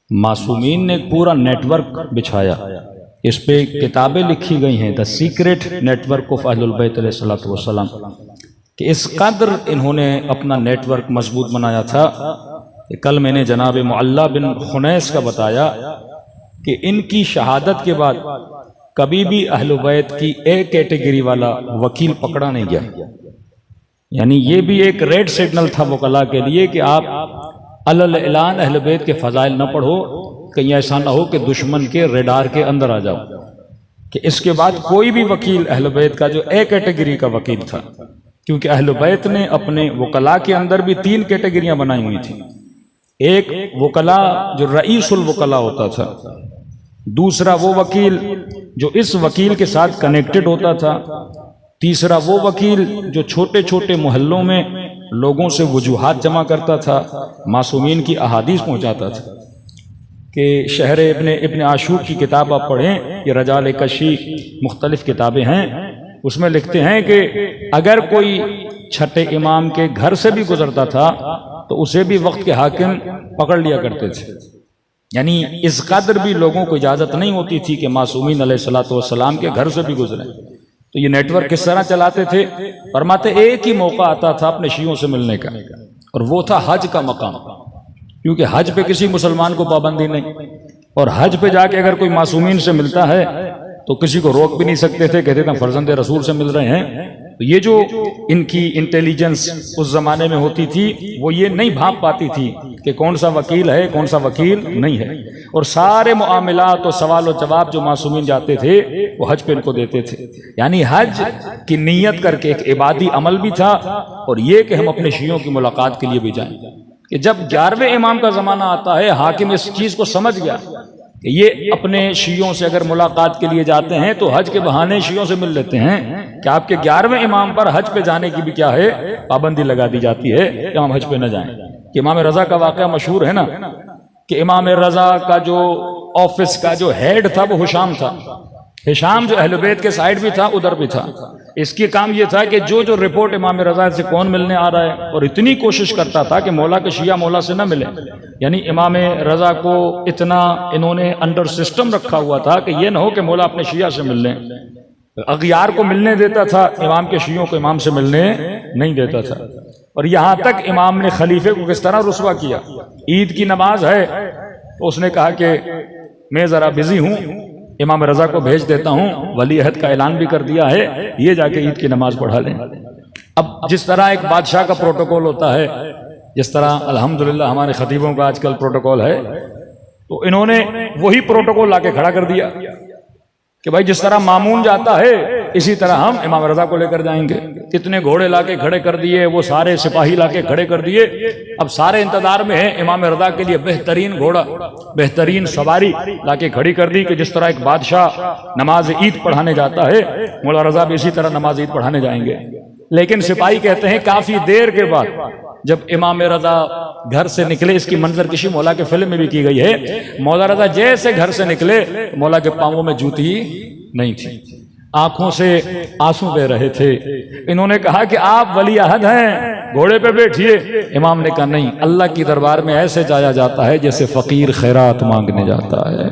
मासूमीन ने एक पूरा नेटवर्क बिछाया, इस पे किताबें लिखी गई हैं, द सीक्रेट नेटवर्क ऑफ अहलुल बैत अलैहिस्सलातु वस्सलाम, कि इस कदर इन्होंने अपना नेटवर्क मजबूत बनाया था कि कल मैंने जनाब मुअल्ला बिन खुनैस का बताया कि इनकी शहादत के बाद कभी भी अहलुल बैत की ए कैटेगरी वाला वकील पकड़ा नहीं गया। यानी ये भी एक रेड सिग्नल था वकला के लिए कि आप अलल ऐलान अहले बैत के फजाइल न पढ़ो, कहीं ऐसा ना हो कि दुश्मन के रेडार के अंदर आ जाओ। कि इसके बाद कोई भी वकील अहले बैत का जो ए कैटेगरी का वकील था, क्योंकि अहले बैत ने अपने वकला के अंदर भी 3 कैटेगरियां बनाई हुई थी। एक वकला जो रईसुल वकला होता था, दूसरा वो वकील जो इस वकील के साथ कनेक्टेड होता था, तीसरा वो वकील जो छोटे छोटे मोहल्लों में लोगों से वजूहात जमा करता था, मासूमीन की अहादीस पहुंचाता था। कि शहर इब्न आशूर की किताब आप पढ़ें, ये रजाल कशी मुख्तलिफ किताबें हैं, उसमें लिखते हैं कि अगर कोई छठे इमाम के घर से भी गुजरता था तो उसे भी वक्त के हाकिम पकड़ लिया करते थे। यानी इस कदर भी लोगों को इजाज़त नहीं होती थी कि मासूमीन अलैहिस्सलातु वस्सलाम के घर से भी गुजरें। तो ये नेटवर्क किस तरह चलाते थे? फरमाते एक ही मौका आता था अपने शियों से मिलने का, और वो था हज का मकाम, क्योंकि हज पे किसी मुसलमान को पाबंदी नहीं, और हज पे जाके अगर कोई मासूमीन से मिलता है तो किसी को रोक भी नहीं सकते थे, कहते थे फर्जंद रसूल से मिल रहे हैं। तो ये जो इनकी इंटेलिजेंस उस जमाने में होती थी, वो ये नहीं भांप पाती थी कि कौन सा वकील है कौन सा वकील नहीं है, और सारे मुआमलात और सवाल और जवाब जो मासूमीन जाते थे वो हज पे इनको देते थे। यानी हज की नीयत करके एक इबादी अमल भी था, और ये कि हम अपने शियों की मुलाकात के लिए भी जाएं। कि जब 11वें इमाम का जमाना आता है, हाकिम इस चीज को समझ गया कि ये अपने शियों से अगर मुलाकात के लिए जाते हैं तो हज के बहाने शियों से मिल लेते हैं, कि आपके 11वें इमाम पर हज पे जाने की भी क्या है पाबंदी लगा दी जाती है कि हम हज पे न जाएं। कि इमाम रजा का वाकया मशहूर है ना, कि इमाम रजा का जो ऑफिस का जो हेड था वो हुशाम था। हिशाम जो अहले बैत के साइड भी था, उधर भी था। इसकी काम ये था कि जो जो रिपोर्ट इमाम रजा से कौन मिलने आ रहा है, और इतनी कोशिश करता था कि मौला के शिया मौला से न मिले। यानी इमाम रजा को इतना इन्होंने अंडर सिस्टम रखा हुआ था कि ये ना हो कि मौला अपने शिया से मिल लें। अगियार को मिलने देता था, इमाम के शियों को इमाम से मिलने नहीं देता था। और यहाँ तक इमाम ने खलीफे को किस तरह रुस्वा किया। ईद की नमाज है तो उसने कहा कि मैं जरा बिजी हूँ, इमाम रजा को भेज देता हूँ, वली अहद का ऐलान भी कर दिया है, ये जाके ईद की नमाज पढ़ा लें। अब जिस तरह एक बादशाह का प्रोटोकॉल होता है, जिस तरह अल्हम्दुलिल्लाह हमारे खतीबों का आजकल प्रोटोकॉल है, तो इन्होंने वही प्रोटोकॉल लाके खड़ा कर दिया कि भाई जिस तरह मामून जाता है इसी तरह हम इमाम रजा को लेकर जाएंगे। कितने घोड़े लाके खड़े कर दिए, वो सारे सिपाही लाके खड़े कर दिए। अब सारे इंतजार में हैं इमाम रजा के लिए बेहतरीन घोड़ा, बेहतरीन सवारी लाके खड़ी कर दी कि जिस तरह एक बादशाह नमाज ईद पढ़ाने जाता है, मौला रजा भी इसी तरह नमाज ईद पढ़ाने जाएंगे। लेकिन सिपाही कहते हैं काफी देर के बाद जब इमाम रजा घर से निकले, इसकी मंजर किसी मौला के फिल्म में भी की गई है, मौला रजा जैसे घर से निकले मौला के पांवों में जूती नहीं थी, आंखों से आंसू बह रहे थे। इन्होंने कहा कि आप वली अहद हैं, घोड़े पे बैठिए। इमाम ने कहा नहीं, अल्लाह की दरबार में ऐसे जाया जाता है जैसे फकीर खैरात मांगने जाता है।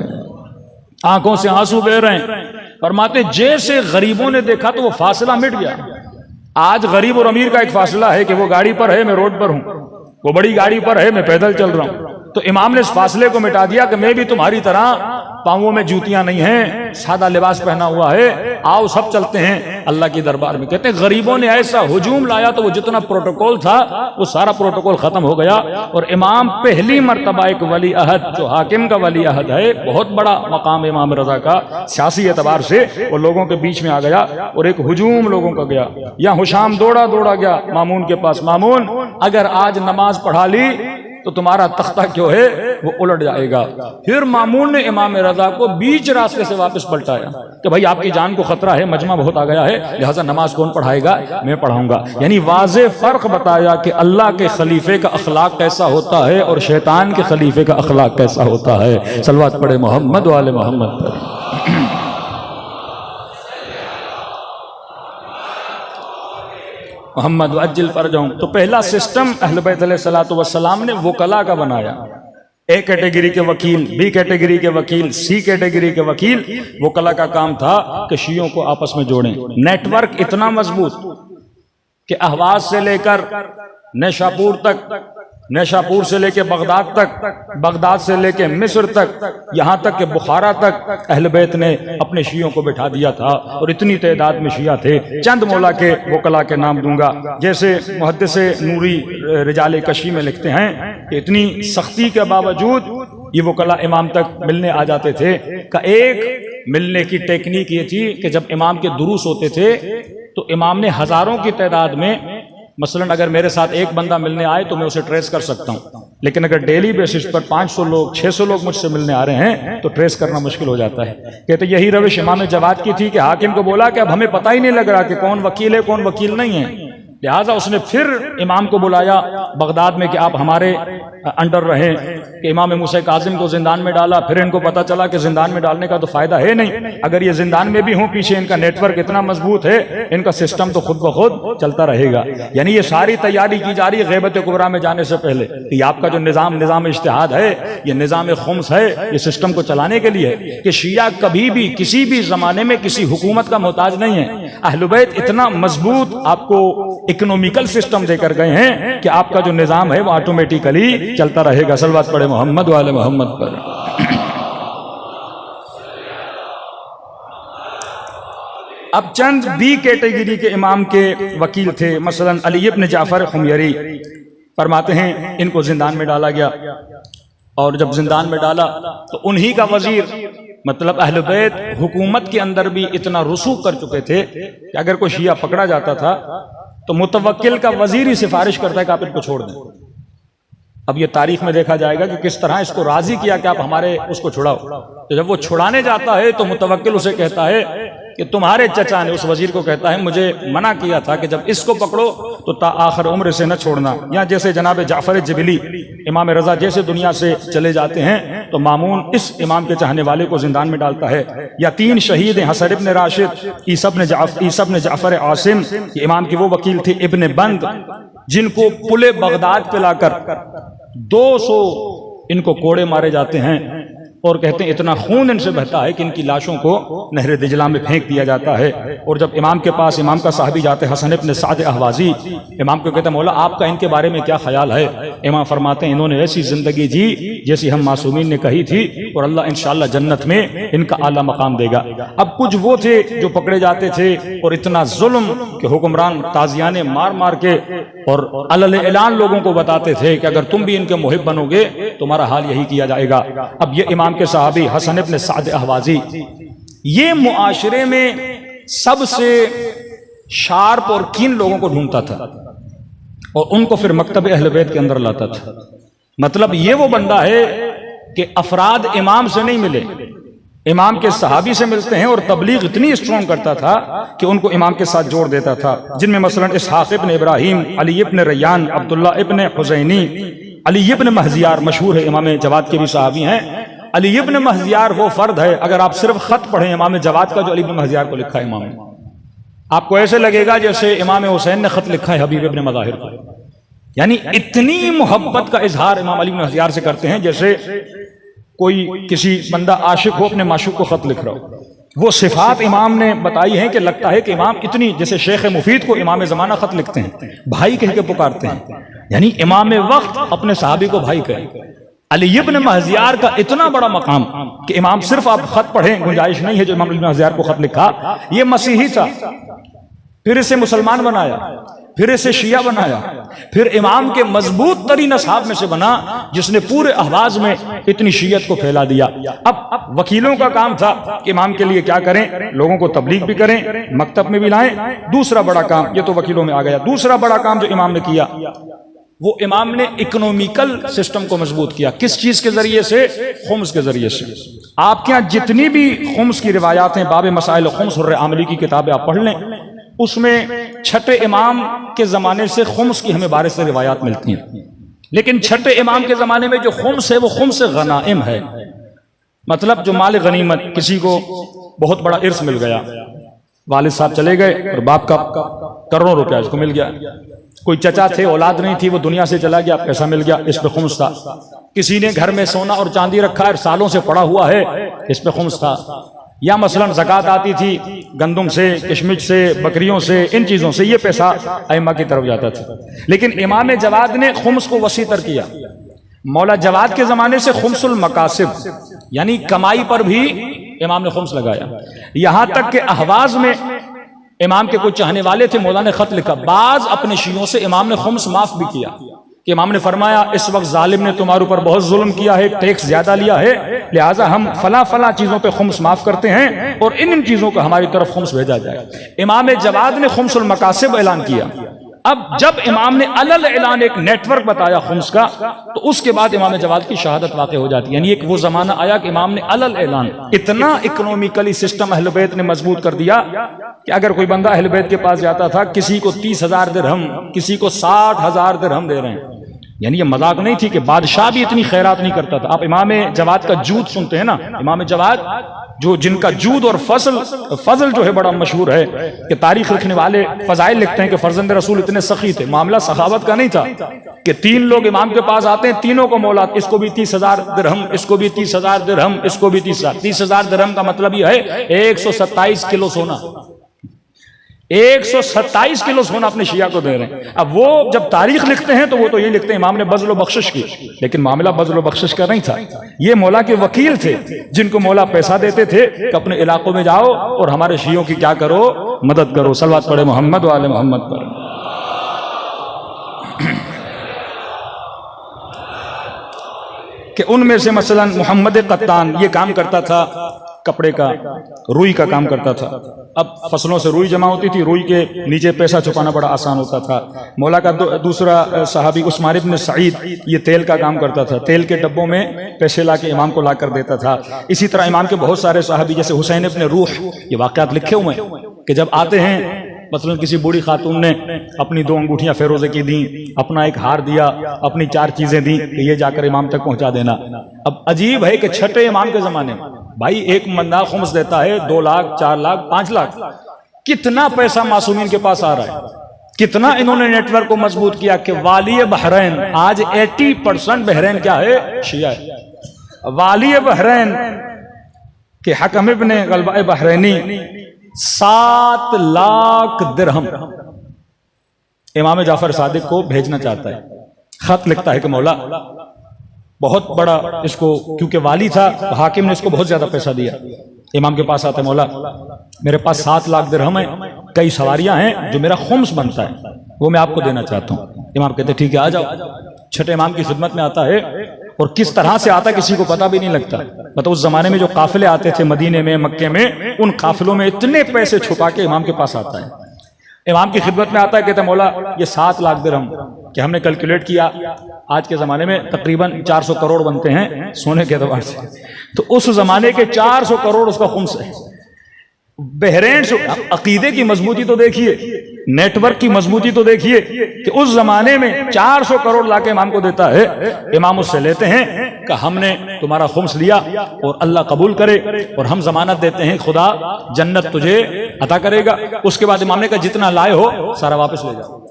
आंखों से आंसू बह रहे हैं। फरमाते जैसे गरीबों ने देखा तो वो फासला मिट गया। आज गरीब और अमीर का एक फासला है कि वो गाड़ी पर है, मैं रोड पर हूं, वो बड़ी गाड़ी पर है, मैं पैदल चल रहा हूं। तो इमाम ने इस फासले को मिटा दिया कि मैं भी तुम्हारी तरह पांवों में जूतियां नहीं हैं, सादा लिबास पहना हुआ है, आओ सब चलते हैं अल्लाह की दरबार में। कहते हैं गरीबों ने ऐसा हुजूम लाया तो वो जितना प्रोटोकॉल था वो सारा प्रोटोकॉल खत्म हो गया, और इमाम पहली मर्तबा एक वली अहद जो हाकिम का वली अहद है, बहुत बड़ा मकाम इमाम रजा का सियासी एतबार से, वो लोगों के बीच में आ गया और एक हुजूम लोगों का गया। या हुशाम दौड़ा दौड़ा गया मामून के पास, मामून अगर आज नमाज पढ़ा ली तो तुम्हारा तख्ता क्यों है वो उलट जाएगा। फिर मामून ने इमाम रजा को बीच रास्ते से वापस पलटाया कि भाई आपकी जान को खतरा है, मजमा बहुत आ गया है, लिहाजा नमाज कौन पढ़ाएगा, मैं पढ़ाऊंगा। यानी वाज़े फर्क बताया कि अल्लाह के खलीफे का अखलाक कैसा होता है और शैतान के खलीफे का अखलाक कैसा होता है। सलवात पढ़े मोहम्मद वाले मोहम्मद पर। मोहम्मद अज्जिल फरजहुम। तो पहला सिस्टम अहले बैत अलैहिस्सलातु वस्सलाम ने वकला का बनाया ए कैटेगरी के वकील, बी कैटेगरी के वकील, सी कैटेगरी के वकील, वकला का काम था कि शियों को आपस में जोड़ें। नेटवर्क इतना मजबूत कि अहवाज से लेकर नेशापुर तक, नेशापुर से लेके बगदाद तक, बगदाद से लेके मिस्र तक, यहाँ तक कि बुखारा तक अहले बैत ने अपने शियों को बिठा दिया था। और इतनी तादाद में शिया थे, चंद मौला के वकला के नाम दूंगा, जैसे मुहद्दिस नूरी रिजाले कशी में लिखते हैं कि इतनी सख्ती के बावजूद ये वकला इमाम तक मिलने आ जाते थे। का एक मिलने की टेक्निक ये थी कि जब इमाम के दुरूस होते थे तो इमाम ने हजारों की तादाद में, मसलन अगर मेरे साथ एक बंदा मिलने आए तो मैं उसे ट्रेस कर सकता हूं, लेकिन अगर डेली बेसिस पर 500 लोग 600 लोग मुझसे मिलने आ रहे हैं तो ट्रेस करना मुश्किल हो जाता है। कहते यही रविश इमाम जवाद की थी कि हाकिम को बोला कि अब हमें पता ही नहीं लग रहा कि कौन वकील है कौन वकील नहीं है, लिहाजा उसने फिर इमाम को बुलाया बगदाद में कि आप हमारे अंडर रहें। कि इमाम मूसा काजिम को जिंदान में डाला, फिर इनको पता चला कि जिंदान में डालने का तो फायदा है नहीं, अगर ये जिंदान में भी हों पीछे इनका नेटवर्क इतना मजबूत है, इनका सिस्टम तो खुद ब खुद चलता रहेगा। यानी ये सारी तैयारी की जा रही है गैबत कुबरा में जाने से पहले कि आपका जो निजाम इज्तिहाद है, ये निजाम खुम्स है, ये सिस्टम को चलाने के लिए कि शिया कभी भी किसी भी जमाने में किसी हुकूमत का मोहताज नहीं है। अहले बैत इतना मजबूत आपको इकोनॉमिकल सिस्टम देकर गए हैं कि आपका जो निजाम है वो ऑटोमेटिकली चलता रहेगा। सल्लल्लाहु अलैहि मोहम्मद वाले मोहम्मद पर। अब चंद बी कैटेगरी के इमाम के वकील थे, मसलन अली इब्न जाफर हुमयरी, फरमाते हैं इनको जिंदान में डाला गया, और जब जिंदान में डाला तो उन्हीं का वजीर, मतलब अहले बैत हुकूमत के अंदर भी इतना रसूख कर चुके थे कि अगर कोई शिया पकड़ा जाता था तो मुतवक्किल का वजीर ही सिफारिश करता है कि आप इनको छोड़ दें। अब ये तारीख में देखा जाएगा कि किस तरह इसको राजी किया कि आप हमारे उसको छुड़ाओ। तो जब वो छुड़ाने जाता है तो मुतवक्किल उसे कहता है कि तुम्हारे चचा ने, उस वजीर को कहता है, मुझे मना किया था कि जब इसको पकड़ो तो ता आखिर उम्र से न छोड़ना। या जैसे जनाब जाफर जबली इमाम रजा जैसे दुनिया से चले जाते हैं तो मामून इस इमाम के चाहने वाले को जिंदान में डालता है। या 3 शहीद हसन इब्न राशिद, ईसा इब्न जाफर आसिम, इमाम की वो वकील थे इब्न बंद, जिनको पुले बगदाद पे लाकर 200 इनको कोड़े मारे जाते हैं, और कहते हैं इतना खून इनसे बहता है कि इनकी लाशों को नहर दिजला में फेंक दिया जाता है। और जब इमाम के पास इमाम का साहबी जाते हसन इब्न साद अहवाजी, इमाम को कहते हैं मौला आपका इनके बारे में क्या ख्याल है? इमाम फरमाते हैं इन्होंने ऐसी जिंदगी जी जैसी हम मासूमीन ने कही थी, और अल्लाह इंशाअल्लाह जन्नत में इनका आला मकाम देगा। अब कुछ वो थे जो पकड़े जाते थे और इतना जुल्म कि हुक्मरान ताजियाने मार मार के और अलल ऐलान लोगों को बताते थे कि अगर तुम भी इनके मुहिब बनोगे तुम्हारा हाल यही किया जाएगा। अब ये इमाम के साहबी हसन इब्न साद अहवाजी, ये मुआशरे में सबसे शार्प और कीन लोगों को ढूंढता था और उनको फिर मकतब अहले बैत के अंदर लाता था। मतलब ये वो बंदा है कि अफराद इमाम से नहीं मिले, इमाम के सहाबी से मिलते हैं, और तबलीग इतनी स्ट्रॉन्ग करता था कि उनको इमाम के साथ जोड़ देता था। जिनमें मसलन इसहाक इब्न इब्राहिम, अली इब्न रैयान, अब्दुल्ला इब्न हुसैनी, अली इब्न महजियार मशहूर है, इमाम जवाद के भी सहाबी हैं। अली इब्न महजियार वो फर्द है, अगर आप सिर्फ खत पढ़ें इमाम जवाद का जो अली इब्न महजियार को लिखा है इमाम ने, आपको ऐसे लगेगा जैसे इमाम हुसैन ने खत लिखा है हबीब इब्न मज़ाहिर को। यानी इतनी मोहब्बत का इजहार इमाम अली इब्न महजियार से करते हैं जैसे कोई किसी बंदा आशिक हो अपने माशूक को खत लिख रहा हो। वो सिफात इमाम ने बताई हैं कि लगता है कि इमाम इतनी, जैसे शेख मुफीद को इमाम ज़माना खत लिखते हैं, भाई कह के पुकारते हैं, यानी इमाम वक्त अपने सहाबी को भाई कहे। अली इब्न महजियार का इतना बड़ा मकाम कि इमाम सिर्फ आप खत पढ़ें, गुंजाइश नहीं है जो इमाम इब्न महजियार को खत लिखा। ये मसीही था, फिर इसे मुसलमान बनाया, फिर इसे शिया बनाया, फिर इमाम के मजबूत तरीन असहाब में से बना जिसने पूरे अहवाज में इतनी शियत को फैला दिया। अब वकीलों का काम था कि इमाम के लिए क्या करें, लोगों को तबलीग भी करें, मकतब में भी लाएं। दूसरा बड़ा काम, ये तो वकीलों में आ गया, दूसरा बड़ा काम जो इमाम ने किया वो इमाम ने इकोनॉमिकल सिस्टम को मजबूत किया। किस चीज के जरिए से? खुम्स के जरिए से। आपके यहाँ जितनी भी खुम्स की रिवायात हैं, बाब मसाइल खुम्स हुर्र आमली की किताबें आप पढ़ लें, उसमें छठे इमाम के जमाने से खुम्स की हमें बारे से रिवायात मिलती हैं। लेकिन छठे इमाम के जमाने में जो खुम्स है वो खुम्स गनाइम है, मतलब जो माल गनीमत, किसी को बहुत बड़ा इर्स मिल गया, वालिद साहब चले गए और बाप का करोड़ों रुपया इसको मिल गया, कोई चचा थे औलाद नहीं थी वो दुनिया से चला गया, पैसा मिल गया, इस पे खुम्स था। किसी ने घर में सोना और चांदी रखा है, सालों से पड़ा हुआ है, इस पे खुम्स था। या मसलन ज़कात आती थी गंदुम से, किशमिश से, बकरियों से, इन चीज़ों से, ये पैसा अइम्मा की तरफ जाता था। लेकिन इमाम जवाद ने खुम्स को वसी तर किया। मौला जवाद के ज़माने से खुम्सुल मकासिब यानी कमाई पर भी इमाम ने खुम्स लगाया। यहाँ तक कि अहवाज में इमाम के कुछ चाहने वाले थे, मौला ने खत लिखा, बाज अपने शियों से इमाम ने खुम्स माफ भी किया कि इमाम ने फरमाया इस वक्त जालिम ने तुम्हारे ऊपर बहुत जुल्म किया है, टैक्स ज्यादा लिया है, लिहाजा हम फला फला चीजों पे खुम्स माफ करते हैं और इन चीजों को हमारी तरफ खुम्स भेजा जाए। इमाम जवाद ने खुम्सुल मकासिब ऐलान किया। अब जब इमाम ने अलल ऐलान एक नेटवर्क बताया खुम्स का, तो उसके बाद इमाम जवाद की शहादत वाक़ई हो जाती है। यानी एक वो जमाना आया कि इमाम ने अलल ऐलान इतना इकोनॉमिकली सिस्टम अहले बैत ने मजबूत कर दिया कि अगर कोई बंदा अहले बैत के पास जाता था, किसी को 30,000 दिरहम, किसी को 60,000 दिरहम दे रहे हैं। यानी ये मजाक नहीं थी कि बादशाह भी इतनी खैरात नहीं करता था। आप इमाम जवाद का जूद सुनते हैं ना, इमाम जवाद जो जिनका जूद और फजल जो है बड़ा मशहूर है कि तारीख लिखने वाले फजाइल लिखते हैं कि फर्जंद रसूल इतने सखी थे। मामला सखावत का नहीं था कि 3 लोग इमाम के पास आते हैं, तीनों को मौला, इसको भी 30,000 दिरहम, इसको भी 30,000 दिरहम, इसको भी 30,000 दिरहम का मतलब यह है 127 किलो सोना। 127 किलो सोना अपने शिया को दे रहे हैं। अब वो जब तारीख लिखते हैं तो वो तो ये लिखते हैं इमाम ने बज़्ल व बख्शिश की, लेकिन मामला बज़्ल व बख्शिश का नहीं था। ये मौला के वकील थे जिनको मौला पैसा देते थे कि अपने इलाकों में जाओ और हमारे शियों की क्या करो, मदद करो। सल्लल्लाहु पढ़े मोहम्मद वाले मोहम्मद पर। कि उनमें से मसलन मोहम्मद कत्तान ये काम करता था, कपड़े का, रुई का काम करता था। अब फसलों से रुई जमा होती थी, रुई के नीचे पैसा छुपाना बड़ा आसान होता था। मौला का दूसरा सहाबी उस्मान इब्न सईद ये तेल का काम करता था, तेल के डब्बों में पैसे ला के इमाम को ला कर देता था। इसी तरह इमाम के बहुत सारे सहाबी जैसे हुसैन इब्न रूह, ये वाक़यात लिखे हुए हैं कि जब आते हैं, मतलब किसी बूढ़ी खातून ने अपनी 2 अंगूठियां फेरोजे की दी, अपना एक हार दिया, अपनी 4 चीजें दी कि ये जाकर इमाम तक पहुंचा देना। अब अजीब है कि छठे इमाम के जमाने में भाई एक बंदा खुम्स देता है 2 लाख, 4 लाख, 5 लाख। कितना पैसा मासूमीन के पास आ रहा है, कितना इन्होंने नेटवर्क को मजबूत किया कि वाली बहरैन, आज 80% बहरैन क्या है, शिया है। वाली बहरैन के हकम इब्न गलबा बहरैनी 7 लाख दिरहम इमाम जाफर सादिक को भेजना चाहता है। खत लिखता है कि मौला बहुत बड़ा इसको, क्योंकि वाली था, हाकिम ने इसको बहुत ज्यादा पैसा दिया। इमाम के पास आता है, मौला मेरे पास 7 लाख दिरहम है, कई सवारियां हैं, जो मेरा खुम्स बनता है वो मैं आपको देना चाहता हूँ। इमाम कहते ठीक है आ जाओ। छठे इमाम की खिदमत में आता है और किस तरह से आता किसी को पता भी नहीं लगता। मतलब उस जमाने में जो काफिले आते थे मदीने में, मक्के में, उन काफिलों में इतने पैसे छुपा के इमाम के पास आता है। इमाम की खिदमत में आता है, कहता मौला ये 7 लाख दिरहम कि हमने कैलकुलेट किया, आज के ज़माने में तकरीबन 400 करोड़ बनते हैं सोने के एतबार से, तो उस ज़माने के 400 करोड़ उसका खुम्स है। बहरैन से अकीदे की मजबूती तो देखिए, नेटवर्क की मजबूती तो देखिए कि उस जमाने में 400 करोड़ लाके इमाम को देता है। इमाम उससे लेते हैं कि हमने तुम्हारा खुम्स लिया और अल्लाह कबूल करे, और हम जमानत देते हैं खुदा जन्नत तुझे अता करेगा। उसके बाद इमाम ने कहा जितना लाए हो सारा वापस ले जाओ।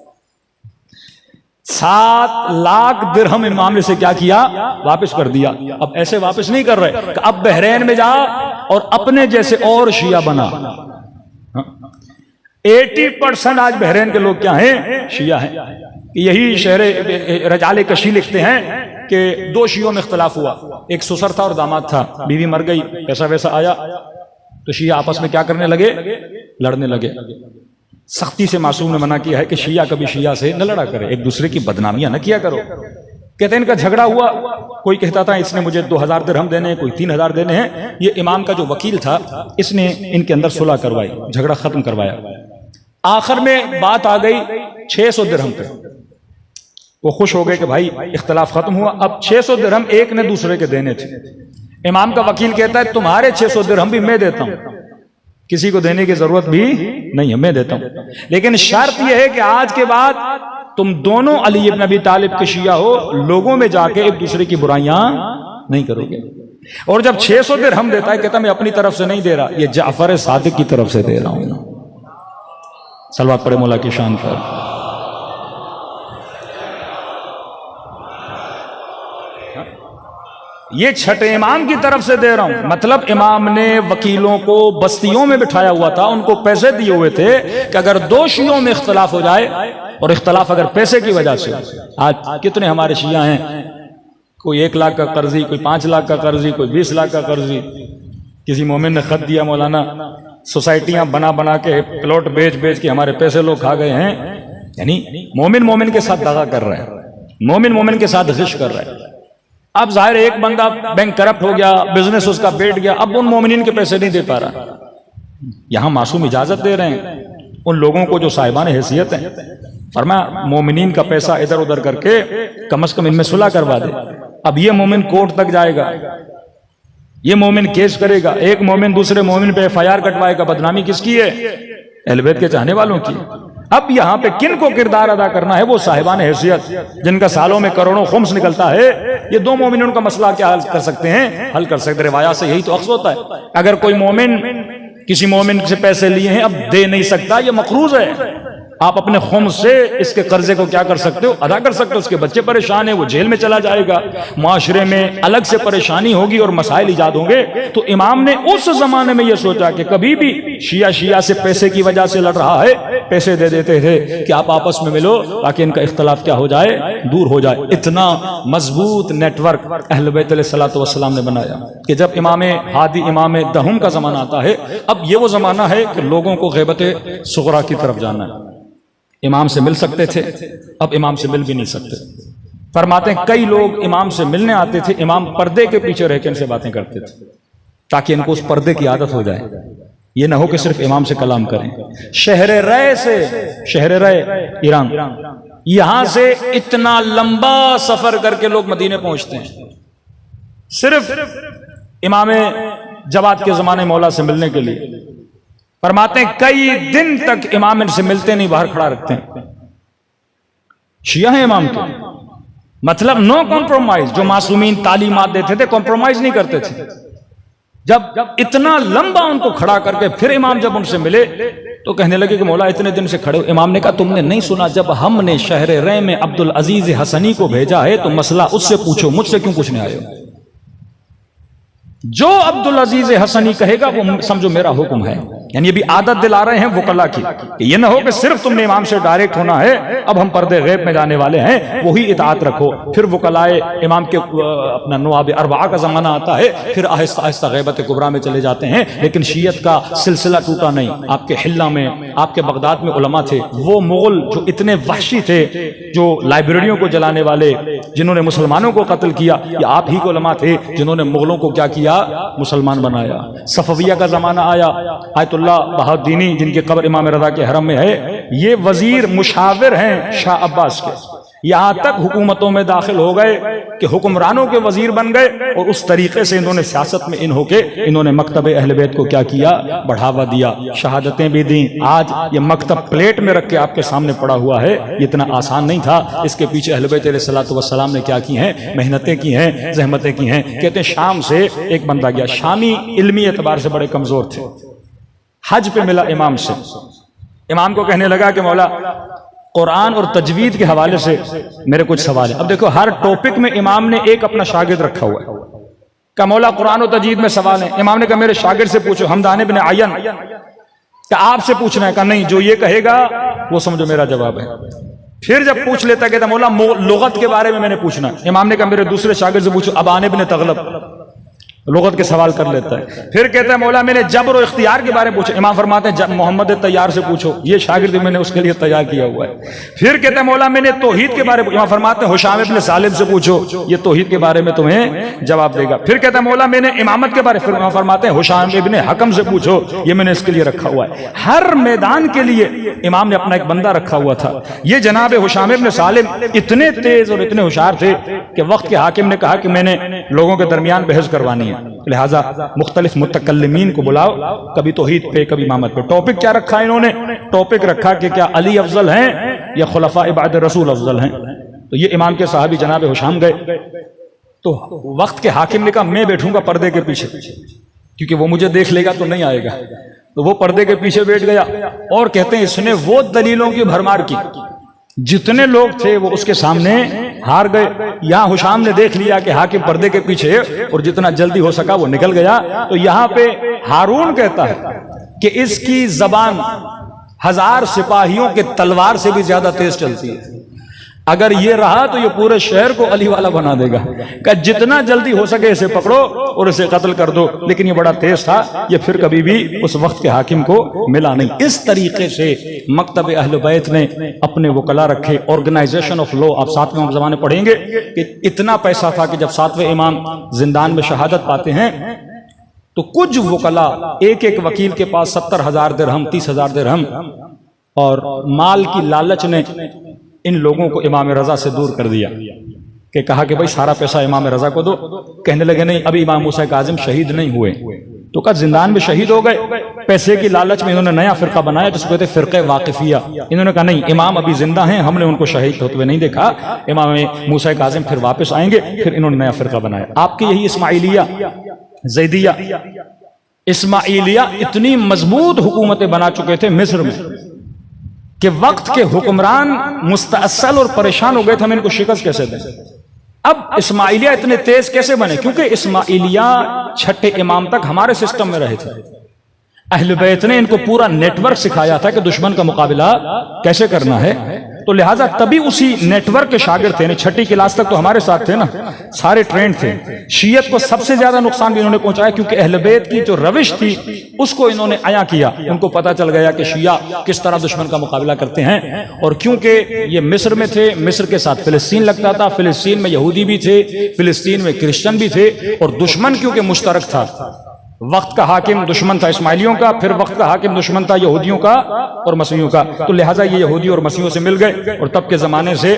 7 लाख दिरहम इमाम ने से क्या किया, वापस कर दिया। अब ऐसे वापस नहीं कर रहे, अब बहरैन में जा और अपने जैसे और शिया बना। 80% आज बहरैन के लोग क्या हैं, शिया हैं। यही शहर रजाले कशी लिखते हैं कि 2 शियों में इख्तलाफ हुआ, एक ससुर था और दामाद था, बीवी मर गई, पैसा वैसा आया तो शिया आपस में क्या करने लगे, लड़ने लगे। सख्ती से मासूम ने मना किया है कि शिया कभी शिया से न लड़ा करे, एक दूसरे की बदनामियां न किया करो। कहते हैं इनका झगड़ा हुआ, कोई कहता था इसने मुझे 2000 दिरहम देने हैं, कोई 3000 देने हैं। ये इमाम का जो वकील था इसने इनके अंदर सुलह करवाई, झगड़ा खत्म करवाया। आखिर में बात आ गई 600 दिरहम पे। वो खुश हो गए कि भाई इख्तलाफ खत्म हुआ। अब 600 दिरहम एक ने दूसरे के देने थे। इमाम का वकील कहता है तुम्हारे 600 दिरहम भी मैं देता हूं, किसी को देने की जरूरत भी नहीं है, मैं देता हूं, लेकिन शर्त यह है कि आज के बाद तुम दोनों अली इब्न अबी तालिब के शिया हो, लोगों में जाके एक दूसरे की बुराइयां नहीं करोगे। और जब 600 दिरहम देता है, कहता मैं अपनी तरफ से नहीं दे रहा, ये जाफर सादिक की तरफ से दे रहा हूं। सलवात पढ़े मौला की शान पर। ये छठे इमाम की तरफ से दे रहा हूं। मतलब इमाम ने वकीलों को बस्तियों में बिठाया हुआ था, उनको पैसे दिए हुए थे कि अगर दो शियों में इख्तलाफ हो जाए, और इख्तलाफ अगर पैसे की वजह से, आज कितने हमारे शिया हैं, कोई 1 लाख का कर्जी, कोई 5 लाख का कर्जी, कोई 20 लाख का कर्जी। किसी मोमिन ने खत दिया, मौलाना सोसाइटियां बना बना के प्लॉट बेच बेच के हमारे पैसे लोग खा गए हैं। यानी मोमिन मोमिन के साथ दगा कर रहे हैं, मोमिन मोमिन के साथ गिश कर रहे हैं। अब जाहिर एक बंदा बैंक करप्ट हो गया, बिजनेस उसका बैठ गया, अब उन मोमिनीन के पैसे नहीं दे पा रहा। यहां मासूम इजाजत दे रहे हैं उन लोगों को जो साहिबान हैसियत हैं, फरमाया मोमिनीन का पैसा इधर उधर करके कम से कम इनमें सुलह करवा दे। अब ये मोमिन कोर्ट तक जाएगा, ये मोमिन केस करेगा, एक मोमिन दूसरे मोमिन पे FIR कटवाएगा। बदनामी किसकी है? अहले बैत के चाहने वालों की। अब यहाँ पे किन को किरदार अदा करना है? वो साहिबान हैसियत जिनका सालों में करोड़ों खुम्स निकलता है। ये दो मोमिनों का मसला क्या हल कर सकते हैं? हल कर सकते। रिवायात से यही तो अक्स होता है। अगर कोई मोमिन किसी मोमिन से पैसे लिए हैं, अब दे नहीं सकता, ये मकरूज है, आप अपने खुम से इसके कर्जे को क्या कर सकते हो? अदा कर सकते हो। उसके बच्चे परेशान है, वो जेल में चला जाएगा, मुआशरे में अलग से परेशानी होगी और मसाइल ईजाद होंगे। तो इमाम ने उस जमाने में यह सोचा कि कभी भी शिया से पैसे की वजह से लड़ रहा है, पैसे दे देते थे कि आप आपस में मिलो ताकि इनका इख्तलाफ क्या हो जाए, दूर हो जाए। इतना मजबूत नेटवर्क अहले बैत अलैहिस्सलातु वस्सलाम ने बनाया कि जब इमाम हादी, इमाम दहुम का जमाना आता है, अब ये वो जमाना है कि लोगों को ग़ैबत सुग़रा की तरफ जाना है। इमाम से मिल सकते थे, अब इमाम से मिल भी नहीं सकते। फरमाते हैं कई लोग इमाम से मिलने आते थे, इमाम पर्दे के पीछे रह के इनसे बातें करते थे ताकि इनको उस पर्दे की आदत हो जाए। ये ना हो कि सिर्फ इमाम से कलाम करें। शहर रय से, शहर रय ईरान, यहां से इतना लंबा सफर करके लोग मदीने पहुंचते हैं सिर्फ इमाम जवाद के जमाने मौला से मिलने के लिए। फरमाते हैं कई दिन तक इमाम इनसे मिलते नहीं, बाहर खड़ा रखते हैं। शिया है इमाम के, मतलब नो कॉम्प्रोमाइज। जो मासूमीन तालीमात देते थे, कॉम्प्रोमाइज नहीं करते थे। जब इतना लंबा उनको खड़ा करके फिर इमाम जब उनसे मिले तो कहने लगे कि मौला इतने दिन से खड़े हो। इमाम ने कहा तुमने नहीं सुना, जब हमने शहर रे में अब्दुल अजीज हसनी को भेजा है तो मसला उससे पूछो, मुझसे क्यों पूछने आए हो? जो अब्दुल अजीज हसनी कहेगा वो समझो मेरा हुक्म है। यानी ये भी आदत दिला रहे हैं वकला की कि ये ना हो कि सिर्फ तुमने इमाम से डायरेक्ट होना है, अब हम पर्दे गैब में जाने वाले हैं, वही इताअत रखो। फिर वकलाए इमाम के अपना नवाब अरबा का जमाना आता है, फिर आहिस्ता आहिस्ता गैबत कुबरा में चले जाते हैं। लेकिन शीयत का सिलसिला टूटा नहीं। आपके हिल्ला में, आपके बगदाद में उलमा थे, वो मुगल जो इतने वहशी थे, जो लाइब्रेरियों को जलाने वाले, जिन्होंने मुसलमानों को कत्ल किया, या आप ही के उलमा थे जिन्होंने मुगलों को क्या किया, मुसलमान बनाया। सफविया का जमाना आया, आयतुल्लाह बहादीनी जिनकी कब्र इमाम रज़ा के हरम में है, ये वजीर मुशाविर हैं शाह अब्बास के। यहां तक हुकूमतों में दाखिल हो गए कि हुक्मरानों के वजीर बन गए, और उस तरीके से इन्होंने सियासत में इन होके इन्होंने मकतब अहले बैत को क्या किया, बढ़ावा दिया, शहादतें भी दी। आज ये मकतब प्लेट में रख के आपके सामने पड़ा हुआ है, ये इतना आसान नहीं था। इसके पीछे अहले बैत अलैहिस्सलातु वस्सलाम ने क्या की हैं, मेहनतें की हैं, जहमतें की हैं। कहते हैं शाम से एक बंदा गया, शामी इल्मी एतबार से बड़े कमजोर थे, हज पे मिला इमाम से। इमाम को कहने लगा कि मौला कुरान और तजवीद के हवाले से मेरे कुछ सवाल है। अब देखो हर टॉपिक में इमाम ने एक अपना शागिर्द रखा हुआ है। क्या मौला कुरान और तजवीद में सवाल है? इमाम ने कहा मेरे शागिर्द से पूछो, हमदान इब्न अयन। क्या आपसे पूछना है? कहा नहीं, जो ये कहेगा वो समझो मेरा जवाब है। फिर जब पूछ लेता कहता मौला लुगत के बारे में मैंने पूछना। इमाम ने कहा मेरे दूसरे शागिर्द से पूछो, अबान इब्न तगलब, लुगत के सवाल कर लेता है। फिर कहता है मौला मैंने जबर और इख्तियार के बारे में पूछा। इमाम फरमाते हैं मोहम्मद तैयार से पूछो, ये शागिर्द मैंने उसके लिए तैयार किया हुआ है। फिर कहता है मौला मैंने तौहीद के बारे में, इमाम फरमाते हैं हुशाम इब्न सालिम से पूछो, ये तौहीद के बारे में तुम्हें जवाब देगा। फिर कहता है मौला मैंने इमामत के बारे में, फिर इमाम फरमाते हैं हुशाम इब्न हकम से पूछो, ये मैंने इसके लिए रखा हुआ है। हर मैदान के लिए इमाम ने अपना एक बंदा रखा हुआ था। ये जनाब हुशाम इब्न सालिम इतने तेज और इतने होशियार थे कि वक्त के हाकिम ने कहा कि मैंने लोगों के दरमियान बहस करवानी है, लिहाजा मुख्तलिफ मुतकल्लिमीन को बुलाओ, कभी तौहीद पे कभी इमामत पे। टॉपिक क्या रखा इन्होंने? टॉपिक रखा कि क्या अली अफजल हैं या खुलफाए बाद रसूल अफजल हैं। तो ये इमाम के साहबी जनाब हुशाम गए, तो वक्त के हाकिम ने कहा मैं बैठूंगा पर्दे के पीछे, क्योंकि वो मुझे देख लेगा तो नहीं आएगा। तो वो पर्दे के पीछे बैठ गया, और कहते हैं इसने वो दलीलों की भरमार की जितने लोग थे वो उसके सामने हार गए। यहां हुशाम ने देख लिया कि हाकिम पर्दे के पीछे है और जितना जल्दी हो सका वो निकल गया। तो यहां पे हारून कहता है कि इसकी जबान 1000 सिपाहियों के तलवार से भी ज्यादा तेज चलती है। अगर ये रहा तो ये पूरे शहर को अली वाला बना देगा। कि जितना जल्दी हो सके इसे पकड़ो और इसे कत्ल कर दो। लेकिन ये बड़ा तेज था, ये फिर कभी भी उस वक्त के हाकिम को मिला नहीं। इस तरीके से मकतब अहले बैत ने अपने वकला रखे। ऑर्गेनाइजेशन ऑफ लॉ, आप 7वें ज़माने पढ़ेंगे कि इतना पैसा था कि जब 7वें इमाम जिंदान में शहादत पाते हैं तो कुछ वकला एक एक वकील के पास 70,000 दिरहम, 30,000 दिरहम और माल की लालच ने इन लोगों को इमाम रजा से दूर कर दिया। कि कहा कि भाई सारा पैसा इमाम रजा को दो। कहने लगे नहीं, अभी इमाम मूसा काजिम शहीद नहीं हुए। तो कहा जिंदान में शहीद हो गए। पैसे की लालच में इन्होंने नया फिरका बनाया जिसको कहते फिरके वाकिफिया। इन्होंने कहा नहीं, इमाम अभी जिंदा हैं, हमने उनको शहीद होते हुए नहीं देखा, इमाम मूसा काजिम फिर वापस आएंगे। फिर इन्होंने नया फिरका बनाया। आपके यही इस्माइलिया, जैदिया, इस्माइलिया इतनी मजबूत हुकूमतें बना चुके थे मिस्र में कि वक्त के हुक्मरान मुस्तअसल और परेशान हो गए थे, हम इनको शिकस्त कैसे दें। अब इस्माइलिया इतने तेज कैसे बने? क्योंकि इस्माइलिया छठे इमाम तक हमारे सिस्टम में रहे थे। अहले बैत ने इनको पूरा नेटवर्क सिखाया था कि दुश्मन का मुकाबला कैसे करना है। तो लिहाजा तभी उसी नेटवर्क के शागिर्द थे। छठी क्लास तक तो हमारे साथ थे ना, सारे ट्रेंड थे। शियत को सबसे ज्यादा नुकसान भी इन्होंने पहुंचाया क्योंकि अहले बैत की जो रविश थी उसको इन्होंने अया किया। उनको पता चल गया कि शिया किस तरह दुश्मन का मुकाबला करते हैं। और क्योंकि ये मिस्र में थे, मिस्र के साथ फिलिस्तीन लगता था, फिलिस्तीन में यहूदी भी थे, फिलिस्तीन में क्रिश्चियन भी थे। और दुश्मन क्योंकि मुश्तरक था, वक्त का हाकिम दुश्मन था इस्माइलियों का, फिर वक्त का हाकिम दुश्मन था यहूदियों का और मसीहियों का। तो लिहाजा ये यहूदी और मसीहियों से मिल गए और तब के जमाने से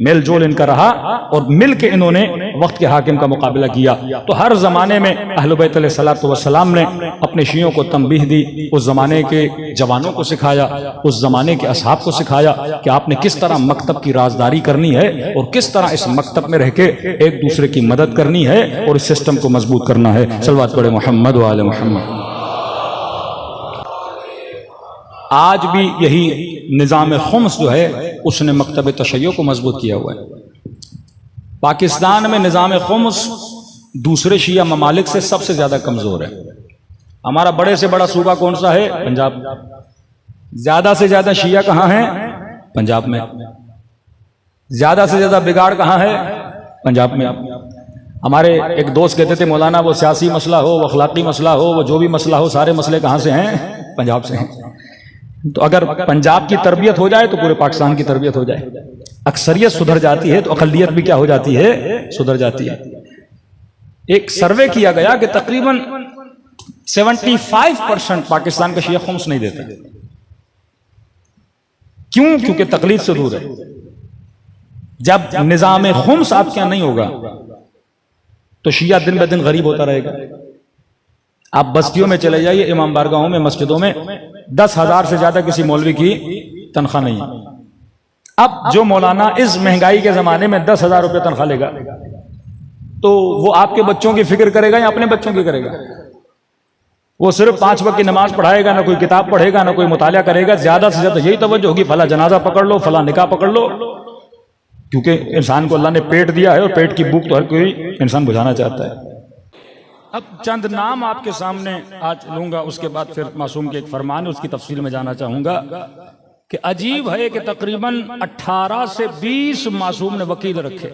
मेल जोल इनका रहा और मिल के इन्होंने वक्त के हाकिम का मुकाबला किया। तो हर जमाने में अहले बैत अलैहिस्सलातु वस्सलाम ने अपने शियों को तंबीह दी, उस जमाने के जवानों को सिखाया, उस जमाने के असहाब को सिखाया कि आपने किस तरह मकतब की राजदारी करनी है और किस तरह इस मकतब में रह के एक दूसरे की मदद करनी है और इस सिस्टम को मजबूत करना है। सल्लल्लाहु अलैहि मोहम्मद व आले मोहम्मद। आज भी यही निज़ाम खुम्स जो है उसने मकतब तशय्यो को मजबूत किया हुआ है। पाकिस्तान में निज़ाम खुम्स दूसरे शिया ममालिक से सबसे ज्यादा कमजोर है। हमारा बड़े से बड़ा सूबा कौन सा है? पंजाब। ज्यादा से ज्यादा शिया कहाँ है? पंजाब में। ज्यादा से ज्यादा बिगाड़ कहाँ है? पंजाब में। हमारे एक दोस्त कहते थे मौलाना वो सियासी मसला हो, वो अखलाकी मसला हो, वो जो भी मसला हो, सारे मसले कहाँ से हैं? पंजाब से हैं। तो अगर पंजाब की तरबियत हो जाए तो पूरे पाकिस्तान की तरबियत हो जाए। अक्सरियत सुधर जाती है तो अकलियत भी क्या हो जाती है? सुधर जाती है। एक सर्वे किया गया कि तकरीबन 75% पाकिस्तान का शिया खुम्स नहीं देता। क्यों? क्योंकि तकलीद से दूर है। जब निजाम खुम्स आपके यहां नहीं होगा तो शिया दिन ब दिन गरीब होता रहेगा। आप बस्तियों में चले जाइए, इमाम बारगाहों में, मस्जिदों में 10,000 से ज्यादा किसी मौलवी की तनख्वाह नहीं है। अब जो मौलाना इस महंगाई के जमाने में 10,000 रुपये तनख्वाह लेगा तो वो आपके बच्चों की फिक्र करेगा या अपने बच्चों की करेगा? वो सिर्फ 5 वक्त की नमाज पढ़ाएगा, ना कोई किताब पढ़ेगा, ना कोई मुतालिया करेगा। ज्यादा से ज्यादा यही तवज्जो होगी, फला जनाजा पकड़ लो, फला निकाह पकड़ लो। क्योंकि इंसान को अल्लाह ने पेट दिया है और पेट की भूख तो हर कोई इंसान बुझाना चाहता है। अब चंद नाम आपके सामने आज लूंगा, उसके बाद फिर मासूम के एक फरमान, उसकी तफसील में जाना चाहूंगा कि अजीब है कि तकरीबन 18 से 20 मासूम ने वकील रखे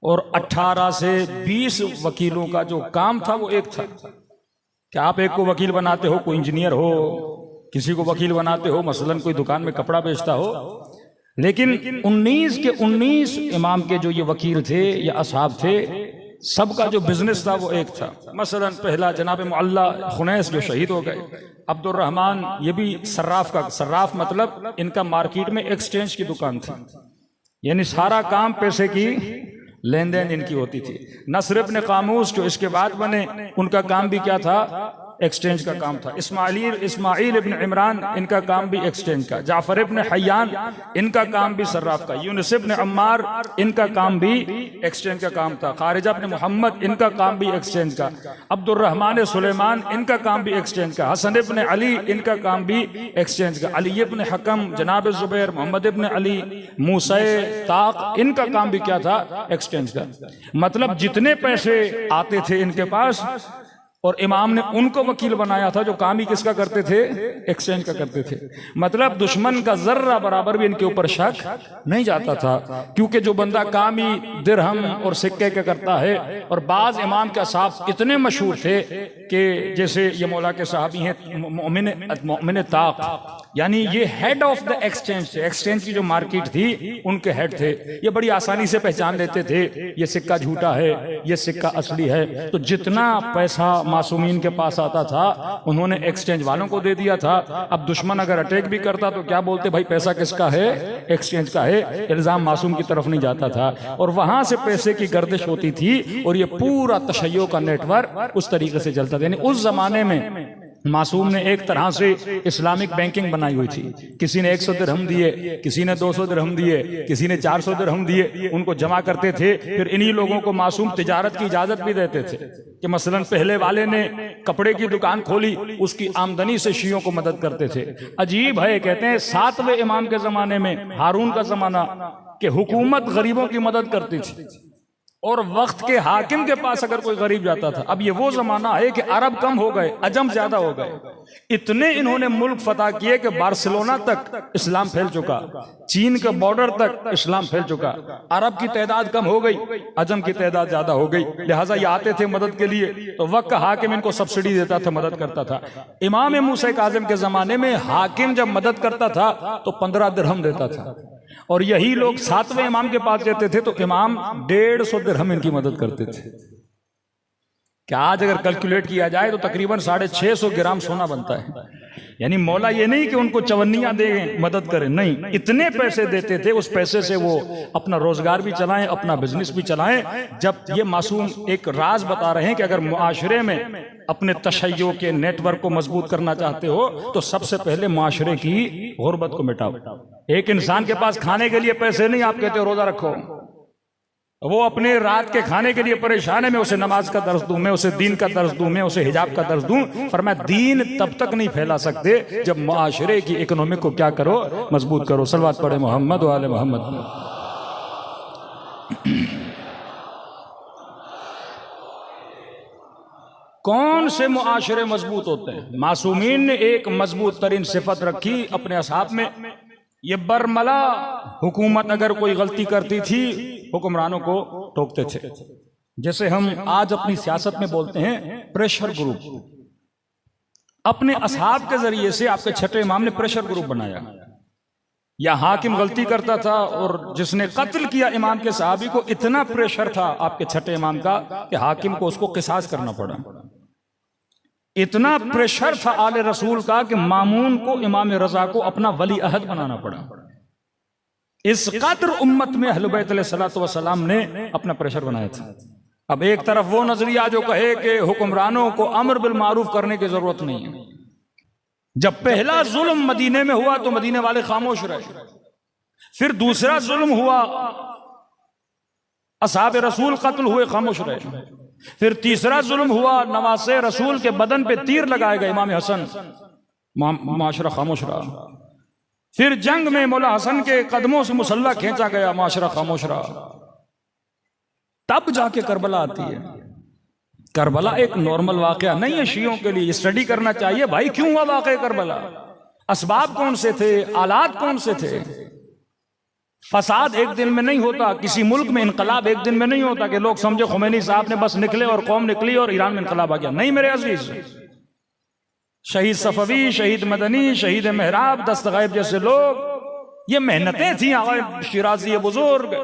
और 18 से 20 वकीलों का जो काम था वो एक था कि आप एक को वकील बनाते हो, कोई इंजीनियर हो, किसी को वकील बनाते हो, मसलन कोई दुकान में कपड़ा बेचता हो। लेकिन 19 के 19 इमाम के जो ये वकील थे या असहाब थे, सबका जो बिजनेस था वो एक था। मसलन पहला जनाब मुअल्ला खुनैस जो शहीद हो गए, अब्दुर्रहमान ये भी सर्राफ का, सर्राफ मतलब इनका मार्केट में एक्सचेंज की दुकान थी, यानी सारा काम पैसे की लेन देन इनकी होती थी। नसर इब्न कामूस जो इसके बाद बने, उनका काम भी क्या था? एक्सचेंज का काम था। इस्माइल इब्न इमरान इनका काम भी एक्सचेंज का। जाफर इब्न हयान इनका काम भी सर्राफ का। यूनुस इब्न अम्मार इनका काम भी एक्सचेंज का काम था। खारिजा इब्न मोहम्मद इनका काम भी एक्सचेंज का। अब्दुर्रहमान सुलेमान इनका काम भी एक्सचेंज का। हसन इब्न अली इनका काम भी एक्सचेंज का। अली इब्न हकम, जनाब जुबैर, मोहम्मद इब्न अली, मूसा ताक इनका काम भी क्या था? एक्सचेंज का। मतलब जितने पैसे आते थे इनके पास, और इमाम ने उनको वकील बनाया था जो काम ही किसका करते थे? एक्सचेंज का करते थे। मतलब दुश्मन का जर्रा बराबर भी इनके ऊपर शक नहीं जाता था, क्योंकि जो बंदा काम ही दिरहम और सिक्के का करता है। और बाज इमाम के साहब इतने मशहूर थे कि जैसे ये मौला के साहबी हैं मोमिन ताक, यानी ये हेड ऑफ द एक्सचेंज थे। एक्सचेंज की जो मार्केट थी उनके हेड थे। ये बड़ी आसानी से पहचान लेते थे ये सिक्का झूठा है, ये सिक्का असली है। तो जितना पैसा मासूमीन के पास आता था उन्होंने एक्सचेंज वालों को दे दिया था। अब दुश्मन अगर अटैक भी करता तो क्या बोलते? भाई पैसा किसका है? एक्सचेंज का है। इल्जाम मासूम की तरफ नहीं जाता था, और वहां से पैसे की गर्दिश होती थी। और ये पूरा तशय्यो का नेटवर्क उस तरीके से चलता था। यानी उस जमाने में मासूम ने एक तरह से इस्लामिक बैंकिंग बनाई हुई थी। किसी ने 100 दिरहम दिए, किसी ने 200 दिरहम दिए, किसी ने 400 दिरहम दिए, उनको जमा करते थे। फिर इन्हीं लोगों को मासूम तिजारत की इजाजत भी देते थे कि मसलन पहले वाले ने कपड़े की दुकान खोली, उसकी आमदनी से शियों को मदद करते थे। अजीब है, कहते हैं 7वें इमाम के जमाने में, हारून का जमाना, कि हुकूमत गरीबों की मदद करती थी, और वक्त के हाकिम के पास अगर कोई गरीब जाता था। अब ये वो जमाना है कि अरब कम हो गए, अजम ज्यादा हो गए। इतने इन्होंने मुल्क फतह किए कि बार्सिलोना तक इस्लाम फैल चुका, चीन के बॉर्डर तक इस्लाम फैल चुका। अरब की तादाद कम हो गई, अजम की तादाद ज्यादा हो गई। लिहाजा ये आते थे मदद के लिए, तो वक्त का हाकिम इनको सब्सिडी देता था, मदद करता था। इमाम मूसा काज़िम के जमाने में हाकिम जब मदद करता था तो 15 दिरहम देता था, और यही लोग 7वें इमाम के पास जाते थे तो इमाम 150 दिरहम इनकी मदद करते थे। क्या आज अगर कैलकुलेट किया जाए तो तकरीबन 650 ग्राम सोना बनता है। यानी मौला ये नहीं कि उनको चवन्नियां दें, मदद करें, नहीं, इतने पैसे देते थे। उस पैसे से वो अपना रोजगार भी चलाएं, अपना बिजनेस भी चलाएं। जब ये मासूम एक राज बता रहे हैं कि अगर मुआशरे में अपने तशय्यो के नेटवर्क को मजबूत करना चाहते हो तो सबसे पहले मुआशरे की गुर्बत को मिटाओ। एक इंसान के पास खाने के लिए पैसे नहीं, आप कहते हो रोजा रखो, वो अपने रात के खाने के लिए परेशान है, मैं उसे नमाज का दर्स दूं, मैं उसे दीन का दर्स दूं, मैं उसे हिजाब का दर्स दूं। फरमाया दीन तब तक नहीं फैला सकते जब मुआशरे की इकोनॉमी को क्या करो? मजबूत करो। सलवात पढ़े मोहम्मद व आले मोहम्मद। कौन से मुआशरे मजबूत होते हैं? मासूमीन ने एक मजबूत तरीन सिफत रखी अपने असहाब में। ये बरमला हुकूमत अगर कोई गलती करती थी हुक्मरानों को टोकते थे। जैसे हम आज अपनी सियासत में बोलते हैं प्रेशर ग्रुप। अपने असहाब के जरिए से आपके छठे इमाम ने प्रेशर ग्रुप बनाया। या हाकिम गलती करता था और जिसने कत्ल किया इमाम के सहाबी को, इतना प्रेशर था आपके छठे इमाम का कि हाकिम को उसको किसास करना पड़ा। इतना प्रेशर था आले रसूल का कि मामून को, इमाम रजा को अपना वली अहद बनाना पड़ा। इस कदर उम्मत में अहले बैत अलैहिस्सलातु वस्सलाम ने अपना प्रेशर बनाया था। अब एक तरफ वो नजरिया जो कहे कि हुक्मरानों को अमर बिल मारूफ करने की जरूरत नहीं है। जब पहला जुल्म मदीने में हुआ तो मदीने वाले खामोश रहे। फिर दूसरा जुल्म हुआ, असहाब रसूल कत्ल हुए, खामोश रहे। फिर तीसरा जुल्म हुआ, नवासे रसूल के बदन पे तीर लगाए गए इमाम हसन, माशरा खामोश रहा। फिर जंग में मौला हसन के कदमों से मुसल्ला खींचा गया, माशरा खामोश रहा। तब जाके करबला आती है। करबला एक नॉर्मल वाकया नहीं है शियों के लिए, स्टडी करना चाहिए भाई क्यों हुआ वाकया करबला, असबाब कौन से थे, आलात कौन से थे। फसाद एक दिन में नहीं होता, किसी मुल्क में इनकलाब एक दिन में नहीं होता कि लोग समझे खुमैनी साहब ने बस निकले और कौम निकली और ईरान में इनकलाब आ गया। नहीं मेरे अजीज, शहीद सफवी, शहीद मदनी, शहीद मेहराब, दस्तगैब जैसे लोग, ये मेहनतें थी शिराजी बुजुर्ग,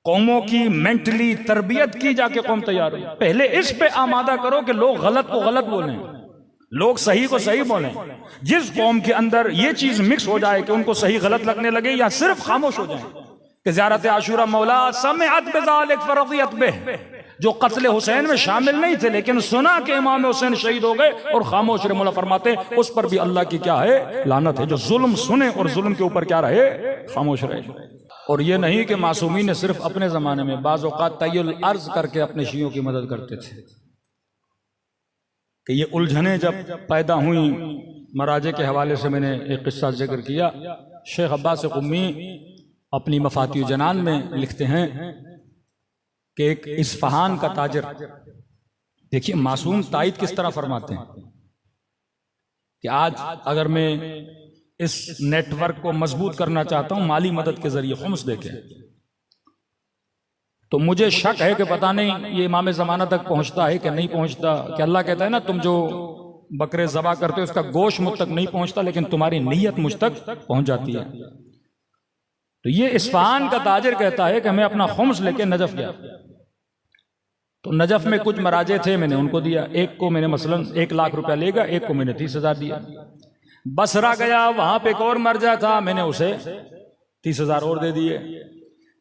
कौमों की मेंटली तरबियत की जाके कौम तैयार हुई। पहले इस पे आमादा करो कि लोग गलत को गलत बोलें, लोग सही को सही बोलें। जिस कौम के अंदर ये चीज मिक्स हो जाए कि उनको सही गलत लगने लगे या सिर्फ खामोश हो जाए कि ज़ियारत आशूरा मौला समेअत बिज़ालिक फरज़ियत बिह, जो कत्ल हुसैन में शामिल नहीं थे, लेकिन सुना कि इमाम हुसैन शहीद हो गए और खामोश रहे। मौला फरमाते उस पर भी अल्लाह की क्या है, लानत है। जो जुल्म सुने और जुल्म के ऊपर क्या रहे, खामोश रहे। और ये नहीं कि मासूमी ने सिर्फ अपने जमाने में, बाज़ औक़ात तय्युल अर्ज करके अपने शियों की मदद करते थे कि ये उलझने जब पैदा हुई, मराजे के हवाले से मैंने एक किस्सा जिक्र किया। शेख अब्बास क़ुम्मी अपनी मफाती जनान में लिखते हैं कि एक इस्फहान का ताजर, देखिए मासूम तायद किस तरह फरमाते हैं कि आज अगर मैं इस नेटवर्क को मजबूत करना चाहता हूं माली मदद के जरिए, खुम्स देके, तो मुझे शक है कि पता नहीं ये इमाम ज़माना तक पहुंचता है कि नहीं पहुंचता। कि अल्लाह कहता है ना, तुम जो बकरे ज़बा करते हो उसका गोश्त मुझ तक नहीं पहुंचता, लेकिन तुम्हारी नीयत मुझ तक पहुंच जाती है। तो ये इस्फहान का ताजिर कहता है कि मैं अपना खुम्स लेके नजफ गया, तो नजफ में कुछ मराजे थे, मैंने उनको दिया। एक को मैंने मसलन 1 लाख रुपया लेगा, एक को मैंने 30,000 दिया। बसरा गया, वहां पे एक और मरजा था, मैंने उसे 30,000 और दे दिए।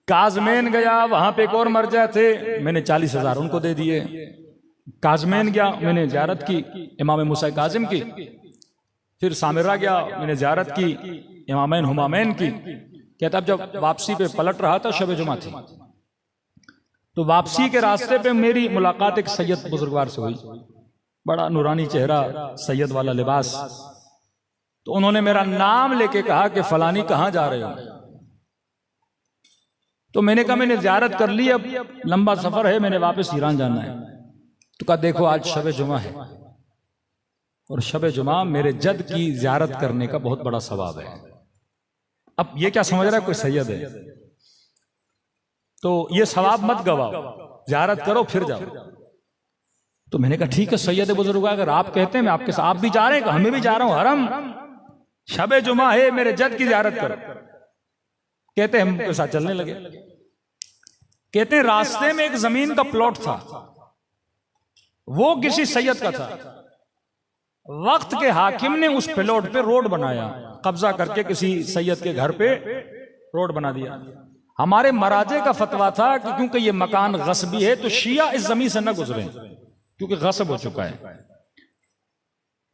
काजमेन गया, वहां पे एक और मरजा थे, मैंने 40,000 उनको दे दिए। काजमेन गया, मैंने ज़ियारत की इमाम मूसा काजिम की। फिर सामिरा गया, मैंने ज़ियारत की इमामैन हुमामैन की। कहता अब जब वापसी पे पलट रहा था, शब जुमा थी, तो वापसी के रास्ते पे मेरी मुलाकात एक सैयद बुजुर्गवार से हुई, बड़ा नूरानी चेहरा, सैयद वाला लिबास। तो उन्होंने मेरा नाम लेके कहा कि फलानी कहाँ जा रहे हो? तो मैंने कहा मैंने ज़ियारत कर ली, अब लंबा सफर है, मैंने वापस ईरान जाना है। तो कहा देखो आज शब जुमा है, और शब जुमा मेरे जद की ज़ियारत करने का बहुत बड़ा सवाब है। अब ये क्या समझ रहा है, कोई सैयद है तो ये सवाब मत गवाओ, ज़ियारत करो फिर जाओ। तो मैंने कहा ठीक है सैयद बुजुर्ग, अगर आप कहते हैं मैं आपके साथ, आप भी जा रहे हैं, हमें भी जा रहा हूं, हरम शब जुमा है, मेरे जद की ज़ियारत करो। कहते हैं हम के साथ चलने लगे। कहते हैं रास्ते में एक जमीन का प्लॉट था, वो किसी सैयद का था। वक्त के हाकिम ने उस प्लॉट पे रोड बनाया, कब्जा करके किसी सैयद के घर पे रोड बना दिया। हमारे मराजे का फतवा था कि क्योंकि ये मकान गस्बी है तो शिया इस जमीन से न गुजरे, क्योंकि गस्ब हो चुका है।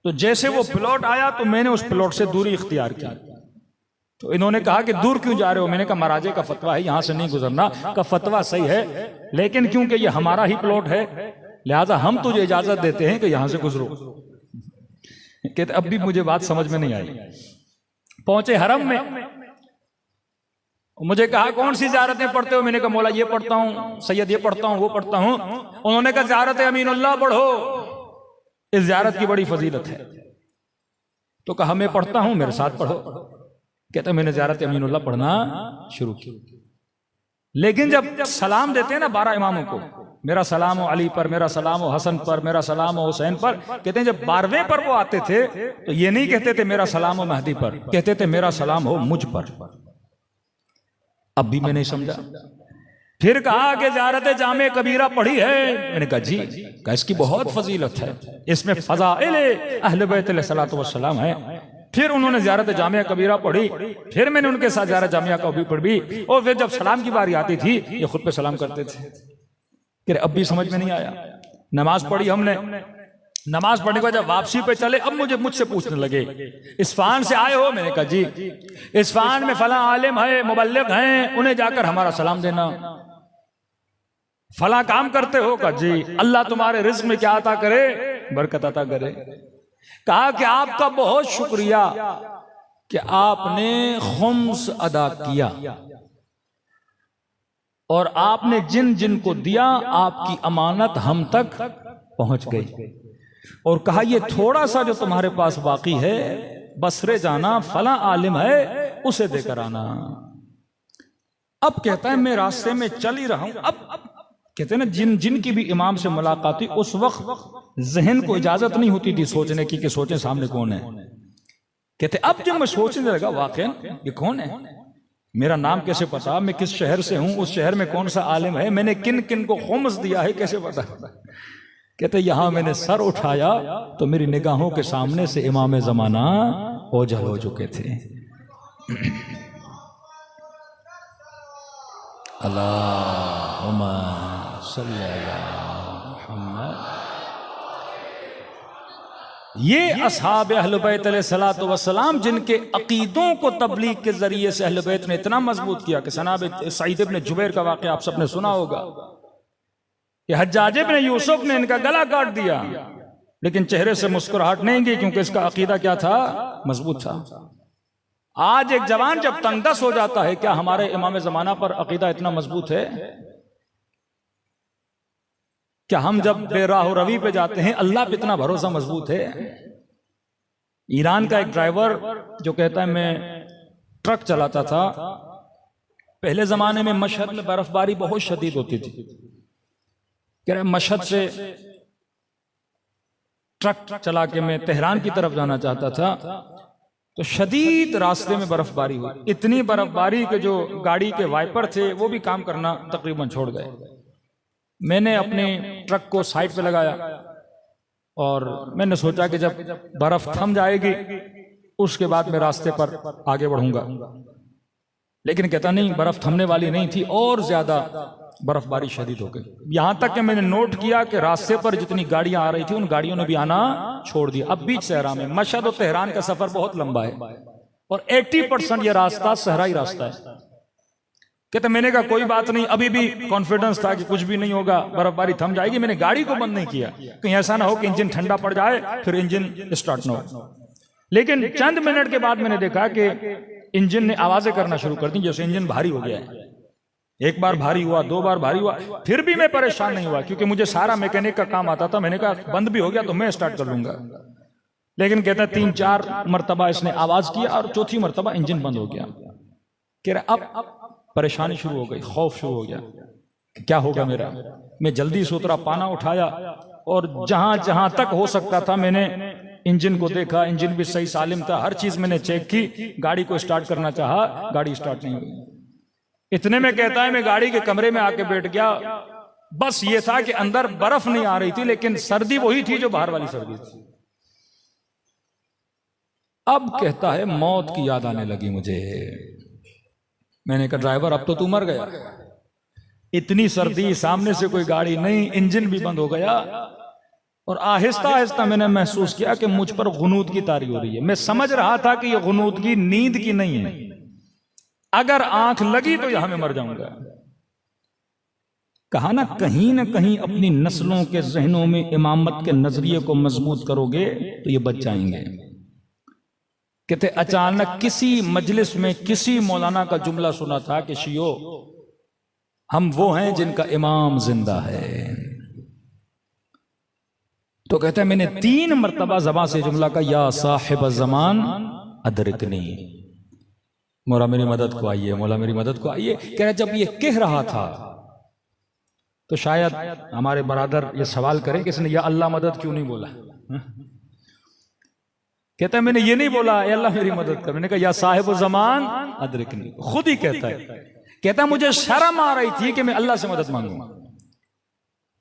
तो जैसे वो प्लॉट आया तो मैंने उस प्लॉट से दूरी इख्तियार की। तो इन्होंने कहा कि दूर क्यों जा रहे हो? मैंने कहा महाराजे का फतवा है, यहां से नहीं गुजरना। का फतवा सही है, लेकिन क्योंकि ये हमारा ही प्लॉट है, लिहाजा हम तुझे इजाजत देते हैं कि यहां से गुजरो। कहते अब भी मुझे बात समझ में नहीं आई। पहुंचे हरम में, मुझे कहा कौन सी ज़ियारतें पढ़ते हो? मैंने कहा मौला ये पढ़ता हूँ, सैयद ये पढ़ता हूँ, वो पढ़ता हूँ। उन्होंने कहा ज़ियारत अमीनुल्लाह पढ़ो, इस ज़ियारत की बड़ी फजीलत है। तो कहा मैं पढ़ता हूँ, मेरे साथ पढ़ो। कहते मैंने ज़ियारत अमीनुल्लाह पढ़ना शुरू की। लेकिन जब सलाम देते हैं ना 12 इमामों को, मेरा सलाम हो अली पर, मेरा सलाम हो हसन पर, मेरा सलाम हो हुसैन पर, कहते हैं जब 12वें पर वो आते थे तो ये नहीं कहते थे मेरा सलाम हो महदी पर, कहते थे मेरा सलाम हो मुझ पर। अब भी मैं नहीं समझा। फिर कहा कि ज़ियारत जामे कबीरा पढ़ी है? मैंने कहा जी। कहा इसकी बहुत फजीलत है, इसमें फज़ाइल अहले बैत अलैहिस्सलातु वस्सलाम है। फिर उन्होंने ज़ियारत जामिया कबीरा पढ़ी, फिर मैंने उनके साथ ज़ियारत जामिया का भी पढ़ी, और फिर जब सलाम की बारी आती थी ये खुद पे सलाम करते थे। फिर अब भी समझ में नहीं आया। नमाज पढ़ी हमने, नमाज पढ़ने के बाद जब वापसी पे चले, अब मुझसे पूछने लगे इस्फहान से आए हो? मैंने कहा जी। इस्फहान में फला आलिम है, मुबल्लिग हैं, उन्हें जाकर हमारा सलाम देना। फला काम करते हो? कहा जी। अल्लाह तुम्हारे रिज़्क़ में क्या अता करे? बरकत अता करे। कहा कि आपका बहुत शुक्रिया कि आपने खुम्स अदा किया, और आपने जिन जिन को दिया आपकी अमानत हम तक पहुंच गई। और कहा ये थोड़ा सा जो तुम्हारे पास बाकी है, बसरे जाना, फला आलिम है, उसे देकर आना। अब कहता है मैं रास्ते में चल ही रहा हूं। अब कहते हैं ना जिन जिन की भी इमाम से मुलाकात हुई, उस वक्त जहन को इजाजत नहीं होती थी सोचने की कि सोचें सामने कौन है। कहते अब जब मैं सोचने लगा वाकई ये कौन है, मेरा नाम कैसे पता, मैं किस शहर से हूं, उस शहर में कौन सा आलिम है, मैंने किन किन को खुम्स दिया है, कैसे पता। कहते यहां मैंने सर उठाया तो मेरी निगाहों के सामने से इमाम ज़माना ओझल हो चुके थे। अल्लाहुम्मा सल्ली अला मुहम्मद। ये असहाब अहल बैत अलैहिस्सलातु वस्सलाम जिनके अकीदों को तबलीग के जरिए से अहल बैत ने इतना मजबूत किया कि जनाब सईद इब्न जुबैर का वाक़या आप सबने सुना होगा कि हज्जाज इब्न यूसुफ ने इनका गला काट दिया, लेकिन चेहरे से मुस्कुराहट नहीं गई क्योंकि इसका अकीदा क्या था? मजबूत था। आज एक जवान जब तंगदस हो जाता है, क्या हमारे इमाम जमाना पर अकीदा इतना मजबूत है? क्या हम जब बेराह रवी पे जाते हैं अल्लाह पे इतना भरोसा मजबूत है? ईरान का एक ड्राइवर जो कहता है मैं ट्रक चलाता था, पहले जमाने में मशहद में बर्फबारी बहुत शदीद होती थी, कह रहे मशहद से ट्रक चला के मैं तेहरान की तरफ जाना चाहता था तो शदीद रास्ते में बर्फबारी हुई, इतनी बर्फबारी के जो गाड़ी के वाइपर थे वो भी काम करना तकरीबन छोड़ गए। मैंने अपने ट्रक को साइड पे लगाया और मैंने सोचा कि जब बर्फ थम जाएगी उसके बाद मैं रास्ते पर आगे बढ़ूंगा, लेकिन कहता नहीं, बर्फ थमने वाली नहीं थी और ज्यादा बर्फबारी शदीद हो गई। यहां तक कि मैंने नोट किया कि रास्ते पर जितनी गाड़ियां आ रही थी उन गाड़ियों ने भी आना छोड़ दिया। अब बीच सहरा में, मशहद और तेहरान का सफर बहुत लंबा है और 80% ये रास्ता सहराई रास्ता है। कहते मैंने कहा कोई बात नहीं, अभी भी कॉन्फिडेंस था कि कुछ भी नहीं होगा, बर्फबारी थम जाएगी। मैंने गाड़ी को बंद नहीं किया, कहीं ऐसा ना हो कि इंजन ठंडा पड़ जाए फिर इंजन स्टार्ट ना हो। लेकिन चंद मिनट के बाद मैंने देखा कि इंजन ने आवाजें करना शुरू कर दी, जैसे इंजन भारी हो गया है। एक बार भारी हुआ, 2 बार भारी हुआ, फिर भी मैं परेशान नहीं हुआ क्योंकि मुझे सारा मैकेनिक का काम आता था। मैंने कहा बंद भी हो गया तो मैं स्टार्ट कर लूंगा। लेकिन कहता 3-4 मरतबा इसने आवाज किया और चौथी मरतबा इंजन बंद हो गया। कह रहा अब परेशानी शुरू हो गई, खौफ शुरू हो गया, क्या होगा मेरा। मैं जल्दी से उतरा, पाना उठाया और जहां जहां तक हो सकता था मैंने इंजन को देखा। इंजन भी सही सालिम था, हर चीज मैंने चेक की। गाड़ी को स्टार्ट करना चाहा, गाड़ी स्टार्ट नहीं हुई। इतने में कहता है मैं गाड़ी के कमरे में आके बैठ गया। बस ये था कि अंदर बर्फ नहीं आ रही थी लेकिन सर्दी वही थी जो बाहर वाली सर्दी थी। अब कहता है मौत की याद आने लगी मुझे। मैंने कहा ड्राइवर अब तो तू मर गया, इतनी सर्दी, सामने से कोई गाड़ी नहीं, इंजन भी बंद हो गया। और आहिस्ता आहिस्ता मैंने महसूस किया कि मुझ पर गुनूद की तारी हो रही है। मैं समझ रहा था कि यह गुनूद की नींद की नहीं है, अगर आंख लगी तो यहां मैं मर जाऊंगा। कहा ना कहीं अपनी नस्लों के जहनों में इमामत के नजरिए को मजबूत करोगे तो ये बच जाएंगे। कहते अचानक किसी मजलिस में किसी मौलाना का जुमला सुना था कि शियो हम वो हैं जिनका इमाम जिंदा है। तो कहते हैं मैंने 3 मरतबा ज़बान से जुमला का, या साहिब ज़मान अदरिकनी, मौला मेरी मदद को आइए, मौला मेरी मदद को आइए। कह रहे जब ये कह रहा था तो शायद हमारे बरादर ये सवाल करें कि इसने या अल्लाह मदद क्यों नहीं बोला। कहता है मैंने ये नहीं बोला या अल्लाह मेरी मदद कर, मैंने कहा या साहिब ज़मान अदरिकनी। खुद ही कहता है, कहता मुझे शर्म आ रही थी कि मैं अल्लाह से मदद मांगूंगा।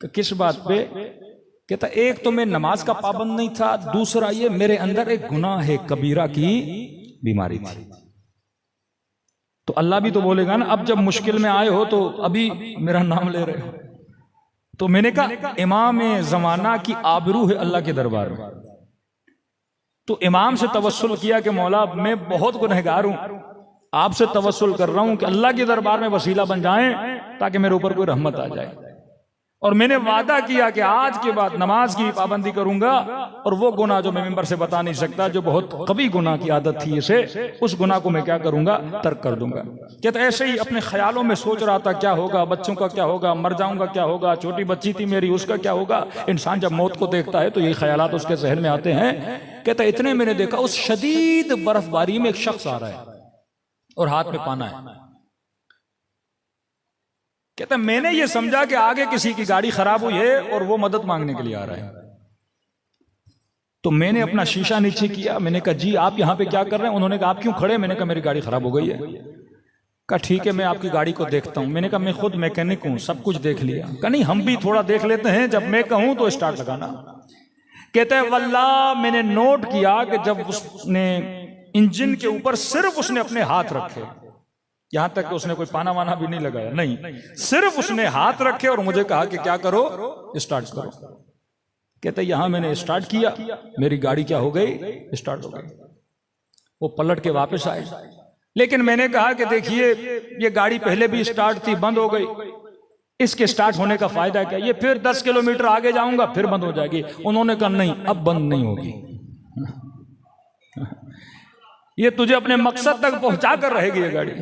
तो किस बात पे? कहता एक तो मैं नमाज का पाबंद नहीं था, दूसरा ये मेरे अंदर एक गुनाह कबीरा की बीमारी थी। तो अल्लाह भी तो बोलेगा ना, अब जब मुश्किल में आए हो तो अभी मेरा नाम ले रहे हो। तो मैंने कहा इमाम जमाना की आबरू है अल्लाह के दरबार में। तो इमाम से तवस्सुल किया कि मौला मैं बहुत गुनहगार हूं, आपसे तवस्सुल कर रहा हूं कि अल्लाह के दरबार में वसीला बन जाएं ताकि मेरे ऊपर कोई रहमत आ जाए। और मैंने वादा किया कि आज के बाद नमाज की पाबंदी करूंगा और वो गुनाह जो मैं मिंबर से बता नहीं सकता, जो बहुत कभी गुनाह की आदत थी इसे, उस गुनाह को मैं क्या करूंगा, तर्क कर दूंगा। कहता ऐसे ही अपने ख्यालों में सोच रहा था क्या होगा, बच्चों का क्या होगा, मर जाऊंगा क्या होगा, छोटी बच्ची थी मेरी उसका क्या होगा। इंसान जब मौत को देखता है तो यही ख्यालात उसके जहन में आते हैं। कहता इतने मैंने देखा उस शदीद बर्फबारी में एक शख्स आ रहा है और हाथ में पाना है। कहता मैंने ये समझा कि आगे किसी की गाड़ी खराब हुई है और वो मदद मांगने के लिए आ रहा है। तो मैंने अपना शीशा नीचे किया, मैंने कहा जी आप यहां पे क्या कर रहे हैं। उन्होंने कहा आप क्यों खड़े? मैंने कहा मेरी गाड़ी खराब हो गई है। कहा ठीक है मैं आपकी गाड़ी को देखता हूं। मैंने कहा मैं खुद मैकेनिक हूं, सब कुछ देख लिया। कहा नहीं हम भी थोड़ा देख लेते हैं, जब मैं कहूं तो स्टार्ट लगाना। कहते हैं वल्लाह मैंने नोट किया कि जब उसने इंजन के ऊपर सिर्फ उसने अपने हाथ रखे यहां तक कि उसने कोई पाना वाना भी नहीं लगाया, नहीं, सिर्फ उसने हाथ रखे और मुझे कहा कि क्या करो, स्टार्ट करो। कहते यहां मैंने स्टार्ट किया, मेरी गाड़ी क्या हो गई, स्टार्ट हो गई। वो पलट के वापस आए, लेकिन मैंने कहा कि देखिए ये गाड़ी पहले भी स्टार्ट थी, बंद हो गई, इसके स्टार्ट होने का फायदा क्या, ये फिर 10 किलोमीटर आगे जाऊंगा फिर बंद हो जाएगी। उन्होंने कहा नहीं, अब बंद नहीं होगी, ये तुझे अपने मकसद तक पहुंचा कर रहेगी ये गाड़ी।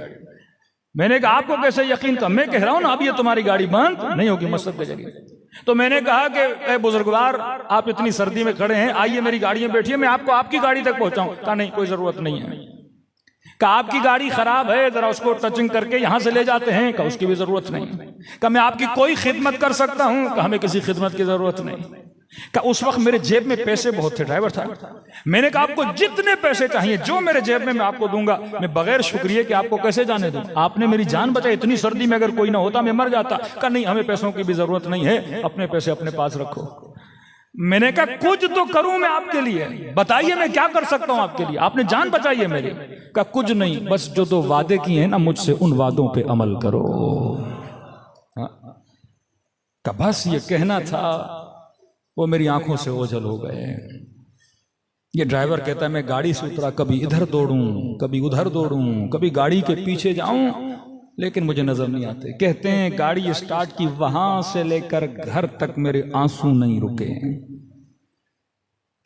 मैंने कहा आपको कैसे यकीन का, मैं कह रहा हूं ना अब ये तुम्हारी गाड़ी बंद नहीं होगी, मकसद पे चलेगी। तो मैंने कहा कि बुजुर्गवार आप इतनी सर्दी में खड़े हैं, आइए मेरी गाड़ी में बैठिए, मैं आपको आपकी गाड़ी तक पहुंचाऊं। कहा नहीं, कोई जरूरत नहीं है। कहा आपकी गाड़ी खराब है, जरा उसको टचिंग करके यहां से ले जाते हैं। कहा उसकी भी जरूरत नहीं। कहा मैं आपकी कोई खिदमत कर सकता हूं। कहा हमें किसी खिदमत की जरूरत नहीं। कहा उस वक्त मेरे जेब में पैसे बहुत थे, ड्राइवर था। मैंने कहा आपको जितने पैसे चाहिए जो मेरे जेब में मैं आपको दूंगा, मैं बगैर शुक्रिया कि आपको कैसे जाने दूं, आपने मेरी जान बचाई, इतनी सर्दी में अगर कोई ना होता मैं मर जाता। कहा नहीं, हमें पैसों की भी जरूरत नहीं है, अपने पैसे अपने पास रखो। मैंने कहा कुछ तो करूं मैं आपके लिए, बताइए मैं क्या कर सकता हूं आपके लिए, आपने जान बचाई है मेरी। कहा कुछ नहीं, बस जो दो वादे किए हैं ना मुझसे, उन वादों पे अमल करो। कहा बस ये कहना था, वो मेरी आंखों से ओझल हो गए। ये ड्राइवर कहता है मैं गाड़ी से उतरा, कभी इधर दौड़ूं, कभी उधर दौड़ूं, कभी गाड़ी के पीछे जाऊं, लेकिन मुझे नजर नहीं आते। कहते हैं गाड़ी स्टार्ट की, वहां से लेकर घर तक मेरे आंसू नहीं रुके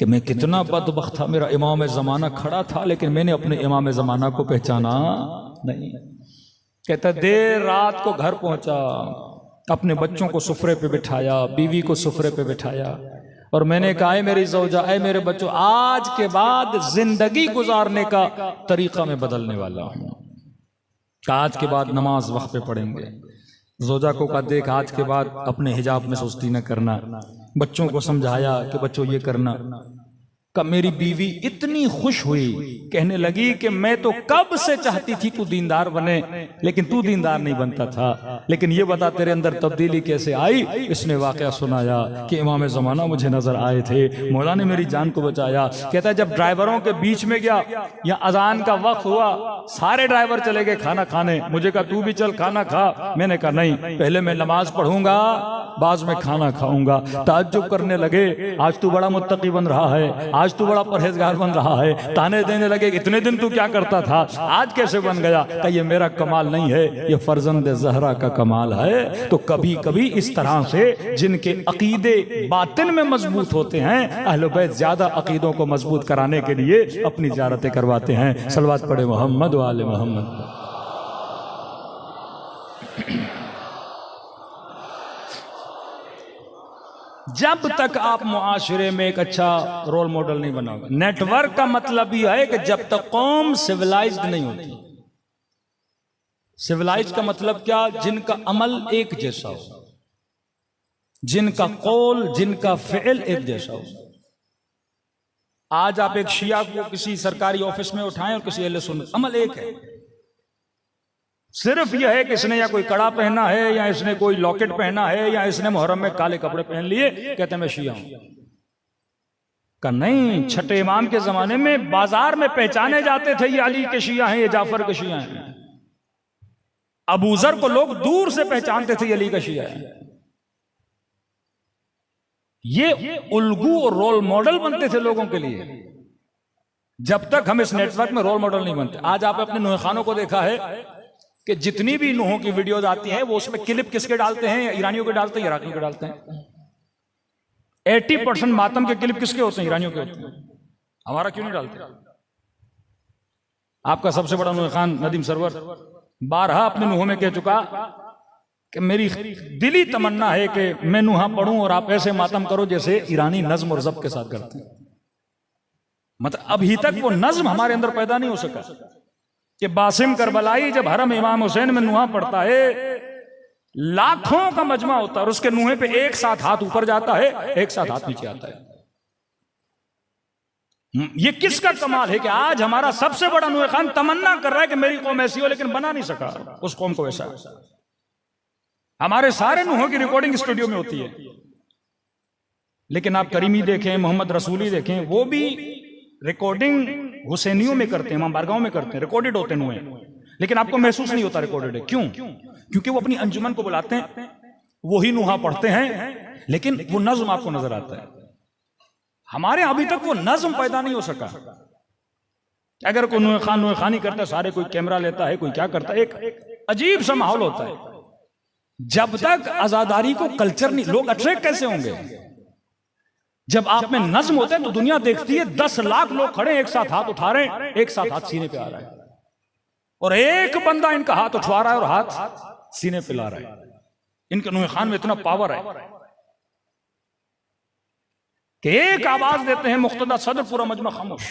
कि मैं कितना बदबख्त था, मेरा इमाम जमाना खड़ा था लेकिन मैंने अपने इमाम जमाना को पहचाना नहीं। कहता देर रात को घर पहुंचा, अपने बच्चों को सुफरे पे बिठाया, बीवी को सुफरे पे बिठाया, और मैंने कहा है मेरी ज़ौजा, है मेरे बच्चों, आज के बाद जिंदगी गुजारने का तरीका मैं बदलने वाला हूं। आज के बाद नमाज वक्त पे पढ़ेंगे। ज़ौजा को कहा देख आज के बाद अपने हिजाब में सुस्ती न करना। बच्चों को समझाया कि बच्चों ये करना। कब मेरी बीवी इतनी खुश हुई, कहने लगी कि मैं तो कब से चाहती थी तू दीनदार बने, लेकिन तू दीनदार नहीं बनता था, लेकिन ये बता तेरे अंदर तब्दीली कैसे आई। इसने वाकया सुनाया कि इमाम ज़माना मुझे नजर आए थे, मौला ने मेरी जान को बचाया। कहता है जब ड्राइवरों के बीच में गया, या अजान का वक्त हुआ, सारे ड्राइवर चले गए खाना खाने, मुझे कहा तू भी चल खाना खा। मैंने कहा नहीं, पहले मैं नमाज पढ़ूंगा, बाद में खाना खाऊंगा। ताज्जुब करने लगे, आज तू बड़ा मुत्तकी बन रहा है, आज तू बड़ा परहेजगार बन रहा है। ताने देने लगे इतने दिन तू क्या करता था, आज कैसे बन गया। कि ये मेरा कमाल नहीं है, ये फर्जंद ज़हरा का कमाल है। तो कभी कभी इस तरह से जिनके अकीदे बातिन में मजबूत होते हैं, अहले बैत ज्यादा अकीदों को मजबूत कराने के लिए अपनी ज़ियारतें करवाते हैं। सलवात पढ़े मोहम्मद व आले मोहम्मद। जब तक आप मुआशरे में एक अच्छा रोल मॉडल नहीं बनाओगे, नेटवर्क का मतलब यह है कि जब तक कौम सिविलाइज्ड नहीं होती। सिविलाइज का मतलब क्या, जिनका अमल एक जैसा हो, जिनका कौल, जिनका फेल एक जैसा हो। आज आप एक शिया को किसी सरकारी ऑफिस में उठाएं और किसी अहले सुन्नत, अमल एक है। सिर्फ यह है कि इसने या कोई कड़ा पहना है, या इसने कोई लॉकेट पहना है, या इसने मुहर्रम में काले कपड़े पहन लिए, कहते हैं मैं शिया हूं। का नहीं, छठे इमाम के जमाने में बाजार में पहचाने जाते थे ये अली के शिया हैं, ये जाफर के शिया हैं। अबू जर को लोग दूर से पहचानते थे ये अली का शिया है। ये उल्गू और रोल मॉडल बनते थे लोगों के लिए। जब तक हम इस नेटवर्क में रोल मॉडल नहीं बनते। आज आप अपने नूह खानों को देखा है कि जितनी भी नूहों की वीडियोज आती हैं, वो उसमें क्लिप किसके डालते हैं, ईरानियों के डालते हैं, इराकियों के डालते हैं। 80% मातम के क्लिप किसके होते हैं, ईरानियों के होते हैं। हमारा क्यों नहीं डालते। आपका सबसे बड़ा नूह खान नदीम सरवर बारहा अपने नूहों में कह चुका कि मेरी दिली तमन्ना है कि मैं नूहा पढ़ूं और आप ऐसे मातम करो जैसे ईरानी नज्म और ज़ब्त के साथ करते हैं। मतलब अभी तक वो नज्म हमारे अंदर पैदा नहीं हो सका कि बासिम करबलाई जब हरम इमाम हुसैन में नुहा पड़ता है, लाखों का मजमा होता है और उसके नुहे पे एक साथ हाथ ऊपर जाता है, एक साथ हाथ नीचे आता है। ये किसका कमाल है कि आज हमारा सबसे बड़ा नूह खान तमन्ना कर रहा है कि मेरी कौम ऐसी हो, लेकिन बना नहीं सका उस कौम को ऐसा। हमारे सारे नूहों की रिकॉर्डिंग स्टूडियो में होती है, लेकिन आप करीमी देखें, मोहम्मद रसूली देखें, वो भी रिकॉर्डिंग हुसैनियों में करते हैं, इमाम बारगाहों में करते हैं, रिकॉर्डेड होते हैं। लेकिन आपको महसूस नहीं होता रिकॉर्डेड है। क्यों? क्योंकि वो अपनी अंजुमन को बुलाते हैं, वही नुहा पढ़ते हैं, लेकिन वो नज्म आपको नजर आता है। हमारे अभी तक वो नज्म पैदा नहीं हो सका। अगर कोई नुए खानी करता है, सारे कोई कैमरा लेता है, कोई क्या करता है, एक अजीब सा माहौल होता है। जब तक आजादारी को कल्चर नहीं, लोग अट्रैक्ट कैसे होंगे? जब आप में नज्म होता है तो दुनिया देखती है 10 लाख लोग खड़े एक साथ हाथ उठा रहे हैं, एक साथ हाथ सीने पे आ रहा है, और एक बंदा इनका हाथ उठवा रहा है और हाथ सीने पे ला रहा है। इनके नुए खान में इतना पावर है कि एक आवाज देते हैं मुख्तदा सदर, पूरा मजमा खामोश।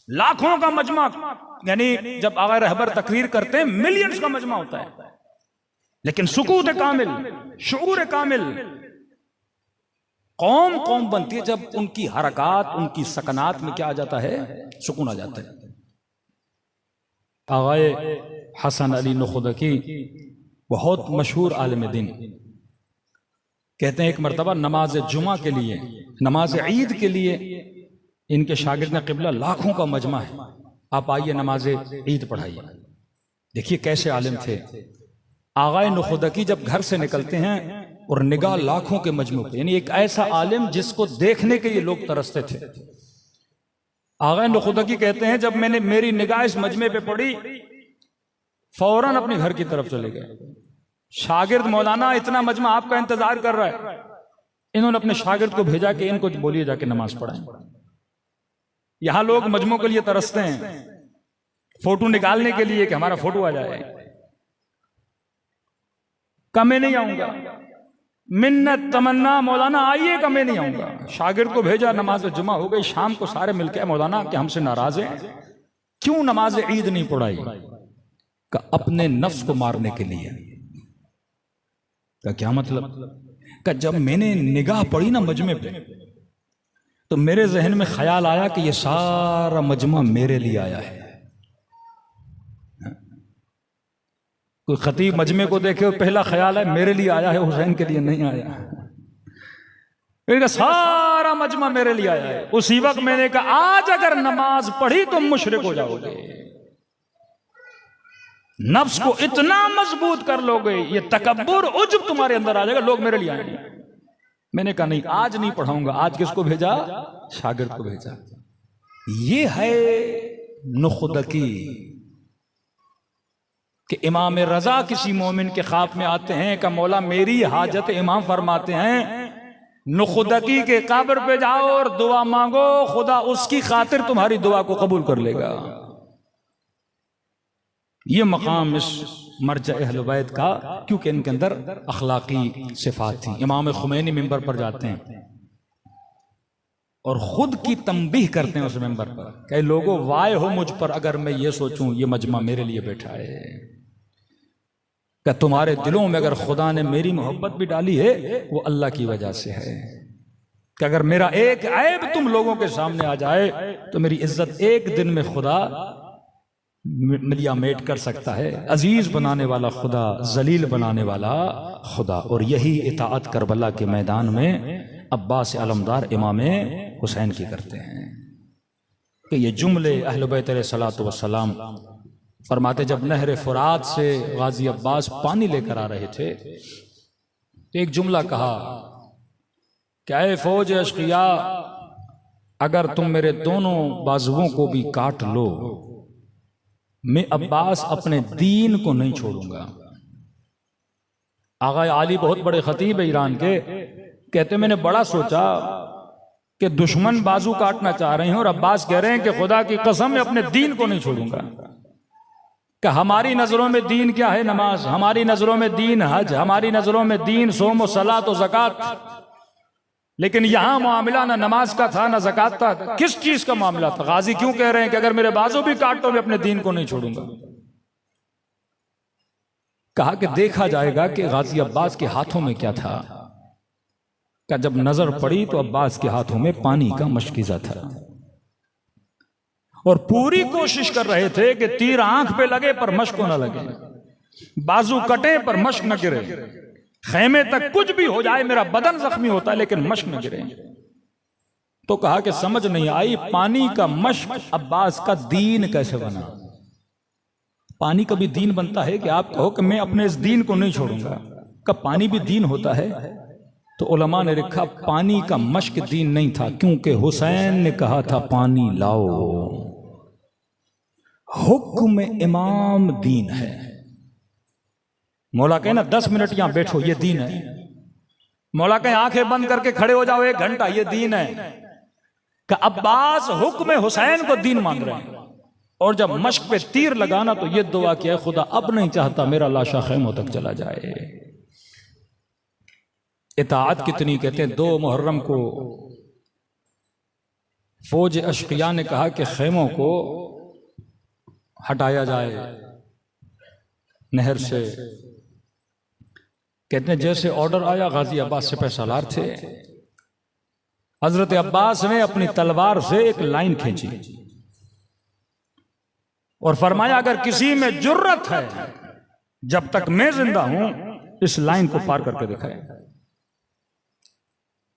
लाखों का मजमा, यानी जब आगा रहबर तकरीर करते हैं मिलियंस का मजमा होता है, लेकिन सुकूत कामिल, शऊर कामिल। कौम कौम बनती है जब उनकी हरकत, उनकी सकनात में क्या आ जाता है? सुकून आ जाता है। आगाए हसन अली नुखदकी बहुत मशहूर आलिम दिन, कहते हैं एक मरतबा नमाज जुमा के लिए, नमाज ईद के लिए इनके शागिर्द क़िबला लाखों का मजमा है, आप आइए नमाज ईद पढ़ाइए। देखिए कैसे आलिम थे। आगाए नुखदकी जब घर से निकलते हैं और निगाह लाखों के मजमू पे, यानी एक ऐसा आलिम जिसको देखने के लिए लोग तरसते थे। आगाए नुखदकी कहते हैं जब मैंने मेरी निगाह इस मजमे पे पड़ी, फौरन अपने घर की तरफ चले गए। शागिर्द मौलाना इतना मजमा आपका इंतजार कर रहा है। इन्होंने अपने शागिर्द को भेजा कि इनको बोलिए जाके नमाज पढ़ाएं। यहां लोग मजमों के लिए तरसते हैं, फोटो निकालने के लिए कि हमारा फोटो आ जाए। कमे नहीं आऊंगा, मिन्नत तमन्ना मौलाना आइए, कमे नहीं आऊंगा। शागिर्द को भेजा, नमाज जुमा हो गई। शाम को सारे मिलकर मौलाना कि हमसे नाराज हैं, क्यों नमाज ईद नहीं पढ़ाई? का अपने नफ्स को मारने के लिए। का क्या मतलब? का जब मैंने निगाह पड़ी ना मजमे पे, तो मेरे जहन में ख्याल आया कि ये सारा मजमा मेरे लिए आया है। कोई खतीब मजमे को देखे पहला ख्याल है मेरे लिए आया है, हुसैन के लिए नहीं आया। मैंने कहा सारा मजमा मेरे लिए आया है। उसी वक्त मैंने कहा आज अगर नमाज पढ़ी तो मुशरिक हो जाओगे, नफ्स को इतना मजबूत कर लोगे, ये तकब्बुर उज्ब तुम्हारे अंदर आ जाएगा, लोग मेरे लिए आएंगे। मैंने कहा नहीं, आज नहीं पढ़ाऊंगा। आज किसको भेजा? शागिर्द को भेजा। ये है नुखदकी कि इमाम रजा किसी मोमिन के ख्वाब में आते हैं कि मौला मेरी हाजत, इमाम फरमाते हैं नुखदकी के कब्र पे जाओ और दुआ मांगो, खुदा उसकी खातिर तुम्हारी दुआ को कबूल कर लेगा। ये मकाम इस मरजा अहल बैत का, क्योंकि इनके अंदर अखलाकी सिफात थी। इमाम खुमैनी मिंबर पर जाते हैं और खुद की तंबीह करते हैं उस मिंबर पर, कई लोगों वाय हो मुझ पर अगर मैं ये सोचूं ये मजमा मेरे लिए बैठा है। क्या तुम्हारे दिलों में अगर खुदा ने मेरी मोहब्बत भी डाली है वो अल्लाह की वजह से है। कि अगर मेरा एक ऐब तुम लोगों के सामने आ जाए तो मेरी इज्जत एक दिन में खुदा मिलिया मेट कर सकता है। अजीज बनाने वाला खुदा, जलील बनाने वाला खुदा। और यही इताअत करबला के मैदान में अब्बास अलमदार इमाम हुसैन की करते हैं। कि ये जुमले अहले बैत अलैहिस्सलातु वस्सलाम फरमाते, जब नहर फुरात से गाजी अब्बास पानी लेकर आ रहे थे तो एक जुमला कहा, क्या है फौज अशकिया, अगर तुम मेरे दोनों बाजुओं को भी काट लो, मैं अब्बास अपने दीन को नहीं छोड़ूंगा। आगा आली बहुत बड़े खतीब है ईरान के, कहते मैंने बड़ा सोचा कि दुश्मन बाजू काटना चाह रहे हैं और अब्बास कह रहे हैं कि खुदा की कसम मैं अपने दीन को नहीं छोड़ूंगा। कि हमारी नजरों में दीन क्या है? नमाज। हमारी नजरों में दीन हज। हमारी नजरों में दीन सोम और सलात और ज़कात। लेकिन यहां मामला ना नमाज का था ना ज़कात था। किस चीज का मामला था? गाजी क्यों कह रहे हैं कि अगर मेरे बाजू भी काटो मैं अपने दीन को नहीं छोड़ूंगा। कहा कि देखा जाएगा कि गाजी अब्बास के हाथों में क्या था। कि जब नजर पड़ी तो अब्बास के हाथों में पानी का मशकीज़ा था और पूरी कोशिश कर रहे थे कि तीर आंख पे लगे पर मश्क न लगे, बाजू कटे पर मश्क न गिरे, खेमे तक कुछ भी हो जाए मेरा बदन जख्मी होता है लेकिन मश्क न गिरे। तो कहा कि समझ नहीं आई पानी का मश्क अब्बास का दीन कैसे बना। पानी कभी दीन बनता है कि आप कहो कि मैं अपने इस दीन को नहीं छोड़ूंगा? कब पानी भी दीन होता है? तो उलमा ने लिखा पानी का मश्क दीन नहीं था, क्योंकि हुसैन ने कहा था पानी लाओ। हुक्म इमाम दीन है। मौला कहे ना 10 मिनट यहां बैठो, ये दीन है। मौला कहे आंखें बंद करके खड़े हो जाओ 1 घंटा, ये दीन है। कि अब्बास हुक्म हुसैन को दीन मान रहे हैं। और जब मश्क पे तीर लगाना तो ये दुआ किया, खुदा अब नहीं चाहता मेरा लाशा खैमों तक चला जाए। इताअत कितनी, कहते हैं 2 मुहर्रम को फौज अशकिया ने कहा कि खैमों को हटाया जाए नहर से। कहते हैं जैसे ऑर्डर आया, गाजी अब्बास सिपह सालार थे, हजरत अब्बास ने अपनी तलवार से एक लाइन खींची और फरमाया अगर किसी में जुर्रत है जब तक मैं जिंदा हूं इस लाइन को पार करके दिखाए।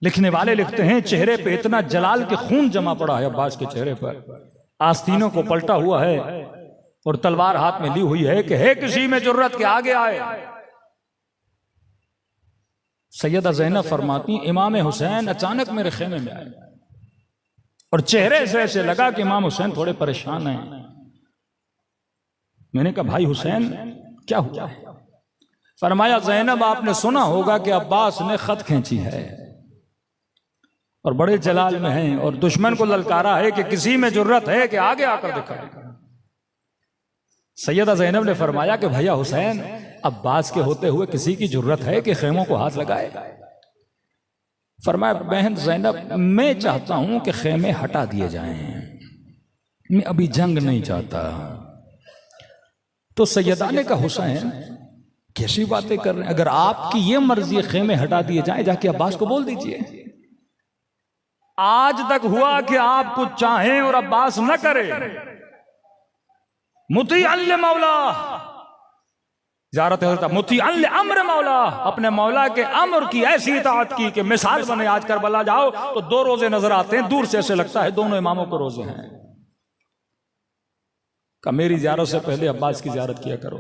लिखने वाले लिखते हैं चेहरे पे इतना जलाल के खून जमा पड़ा है अब्बास के चेहरे पर, आस्तीनों को पलटा हुआ है और तलवार हाथ में ली हुई है कि है किसी में जुर्रत के आगे आए। सैयदा ज़ैनब फरमाती इमाम हुसैन अचानक मेरे खेमे में आए और चेहरे से ऐसे लगा कि इमाम हुसैन थोड़े परेशान हैं। मैंने कहा भाई हुसैन क्या हुआ? फरमाया ज़ैनब आपने सुना होगा कि अब्बास ने खत खींची है और बड़े जलाल में हैं और दुश्मन को ललकारा है कि किसी में जुर्रत है कि आगे आकर दिखाए। सैयदा ज़ैनब ने फरमाया कि भैया हुसैन अब्बास के होते हुए किसी की जुर्रत है कि खेमों को हाथ लगाए? फरमाया बहन ज़ैनब मैं चाहता हूं कि खेमे हटा दिए जाएं, मैं अभी जंग नहीं चाहता। तो सैयदा ने कहा हुसैन कैसी बातें कर रहे हैं, अगर आपकी ये मर्जी खेमे हटा दिए जाएं जाके अब्बास को बोल दीजिए। आज तक हुआ कि आप कुछ चाहें और अब्बास न करे। मुती अल्ले मौला ज़ारत मुती अल्ले अम्र मौला, अपने मौला के अम्र की ऐसी इताअत की कि मिसाल बने। आज करबला जाओ तो 2 रोजे नजर आते हैं, दूर से ऐसे लगता है दोनों इमामों को रोजे हैं। का मेरी ज़ियारत से पहले अब्बास की ज़ियारत किया करो।